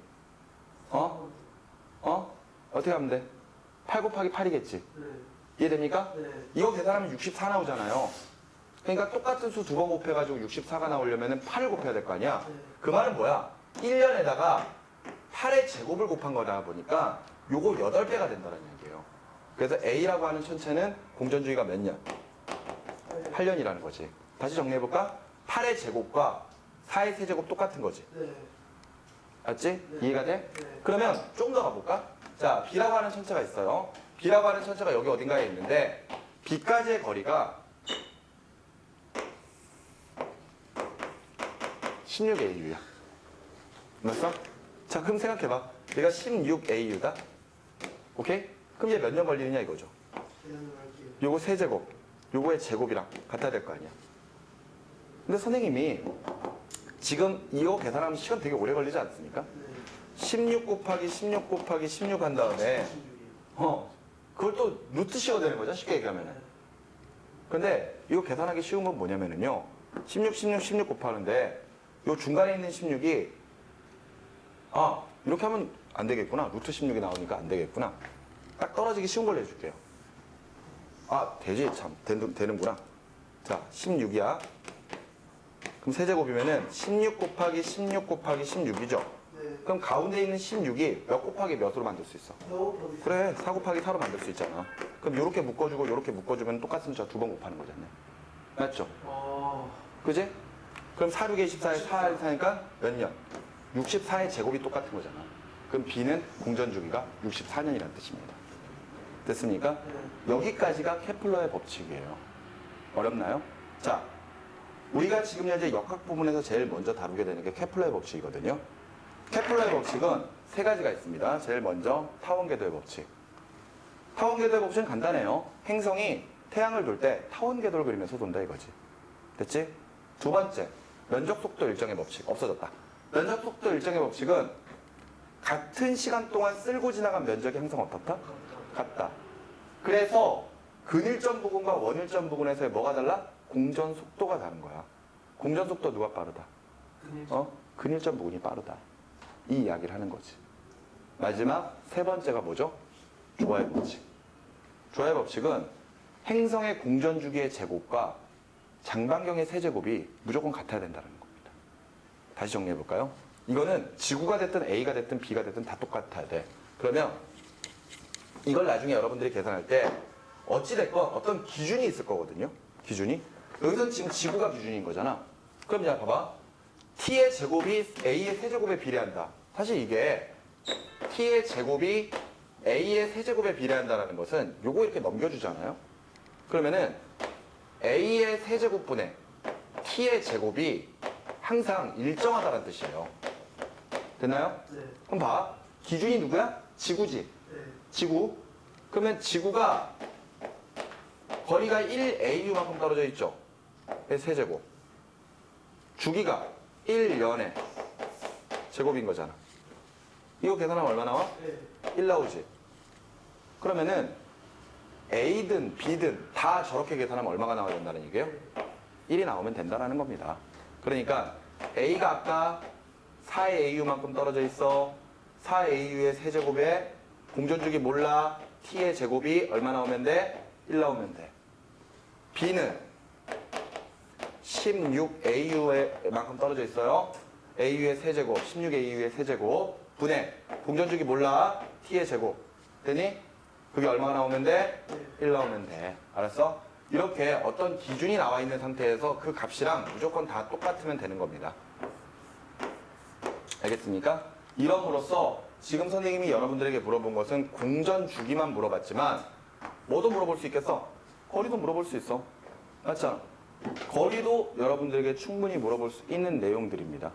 어? 어떻게 하면 돼? 8 곱하기 8이겠지. 네. 이해됩니까? 네. 이거 계산하면 64 나오잖아요. 그러니까 똑같은 수 2번 곱해가지고 64가 나오려면 8을 곱해야 될 거 아니야? 네. 그 말은 뭐야? 1년에다가 8의 제곱을 곱한 거다 보니까 요거 8배가 된다는 얘기예요. 그래서 A라고 하는 천체는 공전주기가 몇 년? 8년이라는 거지. 다시 정리해볼까? 8의 제곱과 4의 세제곱 똑같은 거지. 네. 맞지? 네. 이해가 돼? 네. 그러면 좀 더 가볼까? 자, B라고 하는 천체가 있어요. B라고 하는 천체가 여기 어딘가에 있는데 B까지의 거리가 16AU야. 맞어? 자, 그럼 생각해봐. 얘가 16AU다. 오케이? 그럼 얘 몇 년 걸리느냐 이거죠. 계산을 할게요. 요거 세제곱, 요거의 제곱이랑 같아야 될 거 아니야. 근데 선생님이 지금 이거 계산하면 시간 되게 오래 걸리지 않습니까? 네. 16 곱하기 16 곱하기 16 한 다음에 16이에요. 그걸 또 루트 씌워야 되는 거죠, 쉽게 얘기하면은. 근데 이거 계산하기 쉬운 건 뭐냐면은요. 16, 16, 16 곱하는데 요 중간에 있는 16이 이렇게 하면 안 되겠구나. 루트 16이 나오니까 안 되겠구나. 딱 떨어지기 쉬운 걸로 해줄게요. 되지. 참. 되는구나. 자, 16이야. 그럼 세제곱이면은 16 곱하기 16 곱하기 16이죠. 네. 그럼 가운데 있는 16이 몇 곱하기 몇으로 만들 수 있어? 그래, 4 곱하기 4로 만들 수 있잖아. 그럼 요렇게 묶어주고 요렇게 묶어주면 똑같은 숫자 2번 곱하는 거잖아요. 맞죠? 그지? 그럼 4, 6에 24에 4, 4니까 몇 년? 64의 제곱이 똑같은 거잖아. 그럼 B는 공전주기가 64년이라는 뜻입니다. 됐습니까? 네. 여기까지가 케플러의 법칙이에요. 어렵나요? 자, 우리가 지금 현재 역학 부분에서 제일 먼저 다루게 되는 게 케플러의 법칙이거든요. 케플러의 법칙은 세 가지가 있습니다. 제일 먼저 타원궤도의 법칙. 타원궤도의 법칙은 간단해요. 행성이 태양을 돌 때 타원궤도를 그리면서 돈다 이거지. 됐지? 두 번째, 면적 속도 일정의 법칙. 없어졌다. 면적 속도 일정의 법칙은 같은 시간 동안 쓸고 지나간 면적의 행성 어떻다? 같다. 그래서 근일점 부분과 원일점 부분에서의 뭐가 달라? 공전 속도가 다른 거야. 공전 속도 누가 빠르다? 근일점 부분이 빠르다. 이 이야기를 하는 거지. 마지막 세 번째가 뭐죠? 조화의 법칙. 조화의 법칙은 행성의 공전주기의 제곱과 장반경의 세제곱이 무조건 같아야 된다는 겁니다. 다시 정리해 볼까요? 이거는 지구가 됐든 A가 됐든 B가 됐든 다 똑같아야 돼. 그러면 이걸 나중에 여러분들이 계산할 때 어찌됐건 어떤 기준이 있을 거거든요. 기준이. 여기서는 지금 지구가 기준인 거잖아. 그럼 자 봐봐. T의 제곱이 A의 세제곱에 비례한다. 사실 이게 T의 제곱이 A의 세제곱에 비례한다는 것은 요거 이렇게 넘겨주잖아요. 그러면은 A의 세제곱분의 T의 제곱이 항상 일정하다는 뜻이에요. 됐나요? 네. 그럼 봐. 기준이 누구야? 지구지. 네. 지구. 그러면 지구가 거리가 1AU만큼 떨어져 있죠. 세제곱. 주기가 1년의 제곱인 거잖아. 이거 계산하면 얼마 나와? 네. 1 나오지. 그러면은 A든 B든 다 저렇게 계산하면 얼마가 나와야 된다는 얘기예요? 1이 나오면 된다는 겁니다. 그러니까 A가 아까 4AU만큼 떨어져 있어. 4AU의 세제곱에 공전주기 몰라. T의 제곱이 얼마 나오면 돼? 1 나오면 돼. B는 16AU만큼 떨어져 있어요. AU의 세제곱, 16AU의 세제곱 분의 공전주기 몰라. T의 제곱. 되니? 그게 얼마가 나오면 돼? 1 나오면 돼. 알았어? 이렇게 어떤 기준이 나와 있는 상태에서 그 값이랑 무조건 다 똑같으면 되는 겁니다. 알겠습니까? 이럼으로써 지금 선생님이 여러분들에게 물어본 것은 공전 주기만 물어봤지만 뭐도 물어볼 수 있겠어? 거리도 물어볼 수 있어. 맞잖아. 거리도 여러분들에게 충분히 물어볼 수 있는 내용들입니다.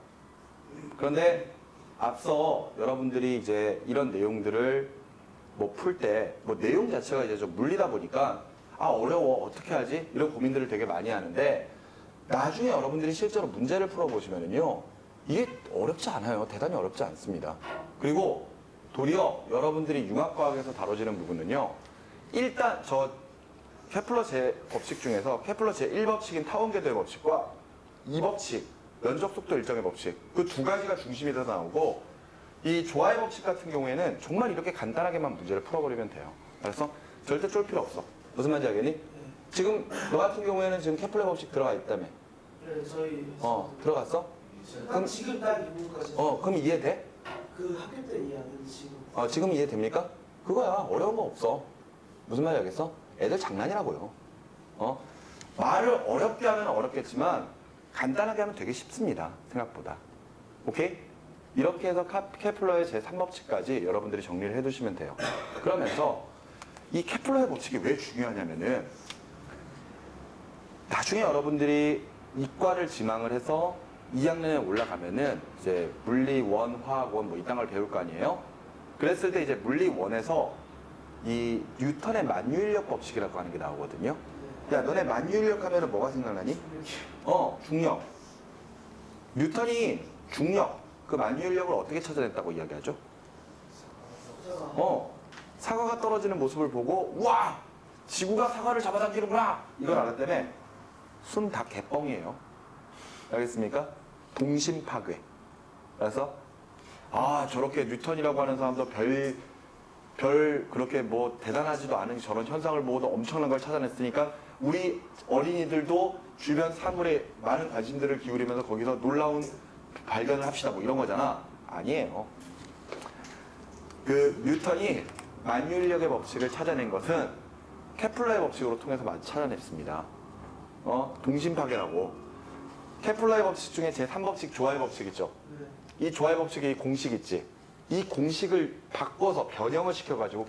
그런데 앞서 여러분들이 이제 이런 내용들을 뭐 풀 때 뭐 내용 자체가 이제 좀 물리다 보니까 아 어려워 어떻게 하지? 이런 고민들을 되게 많이 하는데 나중에 여러분들이 실제로 문제를 풀어보시면은요 이게 어렵지 않아요. 대단히 어렵지 않습니다. 그리고 도리어 여러분들이 융합과학에서 다뤄지는 부분은요 일단 저 케플러 제 법칙 중에서 케플러 제 1법칙인 타원궤도의 법칙과 2법칙 연적속도 일정의 법칙 그 두 가지가 중심이 돼서 나오고 이 조화의 법칙 같은 경우에는 정말 이렇게 간단하게만 문제를 풀어버리면 돼요. 그래서 절대 쫄 필요 없어. 무슨 말인지 알겠니? 지금 너 같은 경우에는 지금 케플러 법칙 들어가 있다며. 네, 저희 들어갔어? 딱 지금 딱 이 부분까지 그럼 이해돼? 그 학교 때 이야기는 지금 지금 이해됩니까? 그거야. 어려운 거 없어. 무슨 말인지 알겠어? 애들 장난이라고요. 말을 어렵게 하면 어렵겠지만 간단하게 하면 되게 쉽습니다. 생각보다. 오케이? 이렇게 해서 케플러의 제3법칙까지 여러분들이 정리를 해두시면 돼요. 그러면서 이 케플러의 법칙이 왜 중요하냐면은 나중에 여러분들이 이과를 지망을 해서 2학년에 올라가면은 이제 물리 1, 화학 1 뭐 이딴 걸 배울 거 아니에요? 그랬을 때 이제 물리 1에서 이 뉴턴의 만유인력 법칙이라고 하는 게 나오거든요. 야, 너네 만유인력 하면은 뭐가 생각나니? 중력. 뉴턴이 중력, 그 만유인력을 어떻게 찾아냈다고 이야기하죠? 사과가 떨어지는 모습을 보고, 우와! 지구가 사과를 잡아당기는구나! 이걸 알았다며? 순 다 개뻥이에요. 알겠습니까? 동심 파괴. 그래서, 저렇게 뉴턴이라고 하는 사람도 그렇게 뭐 대단하지도 않은 저런 현상을 보고도 엄청난 걸 찾아냈으니까 우리 어린이들도 주변 사물에 많은 관심들을 기울이면서 거기서 놀라운 발견을 합시다 뭐 이런 거잖아. 아니에요. 그 뉴턴이 만유인력의 법칙을 찾아낸 것은 케플러의 법칙으로 통해서 찾아냈습니다. 동심 파괴라고. 케플러의 법칙 중에 제3법칙 조화의 법칙 있죠. 이 조화의 법칙의 공식 있지. 이 공식을 바꿔서 변형을 시켜가지고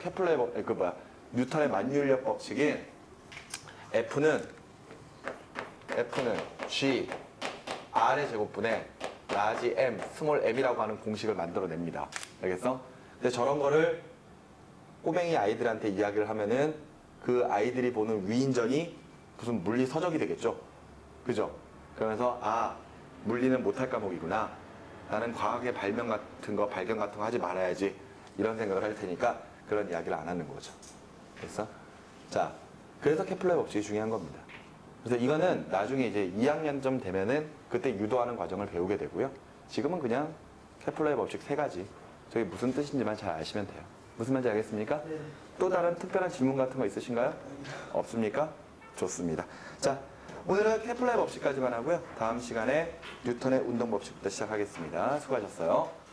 뉴턴의 만유인력 법칙인 F는 G R의 제곱분의 라지 M, 스몰 m이라고 하는 공식을 만들어냅니다. 알겠어? 근데 저런 거를 꼬맹이 아이들한테 이야기를 하면은 그 아이들이 보는 위인전이 무슨 물리 서적이 되겠죠? 그죠? 그러면서 물리는 못할 과목이구나. 나는 과학의 발견 같은 거 하지 말아야지. 이런 생각을 할 테니까 그런 이야기를 안 하는 거죠. 됐어? 자, 그래서 케플러의 법칙이 중요한 겁니다. 그래서 이거는 나중에 이제 2학년쯤 되면은 그때 유도하는 과정을 배우게 되고요. 지금은 그냥 케플러의 법칙 3가지. 저게 무슨 뜻인지만 잘 아시면 돼요. 무슨 말인지 알겠습니까? 네. 또 다른 특별한 질문 같은 거 있으신가요? 없습니까? 좋습니다. 자, 오늘은 케플러의 법칙까지만 하고요. 다음 시간에 뉴턴의 운동 법칙부터 시작하겠습니다. 수고하셨어요.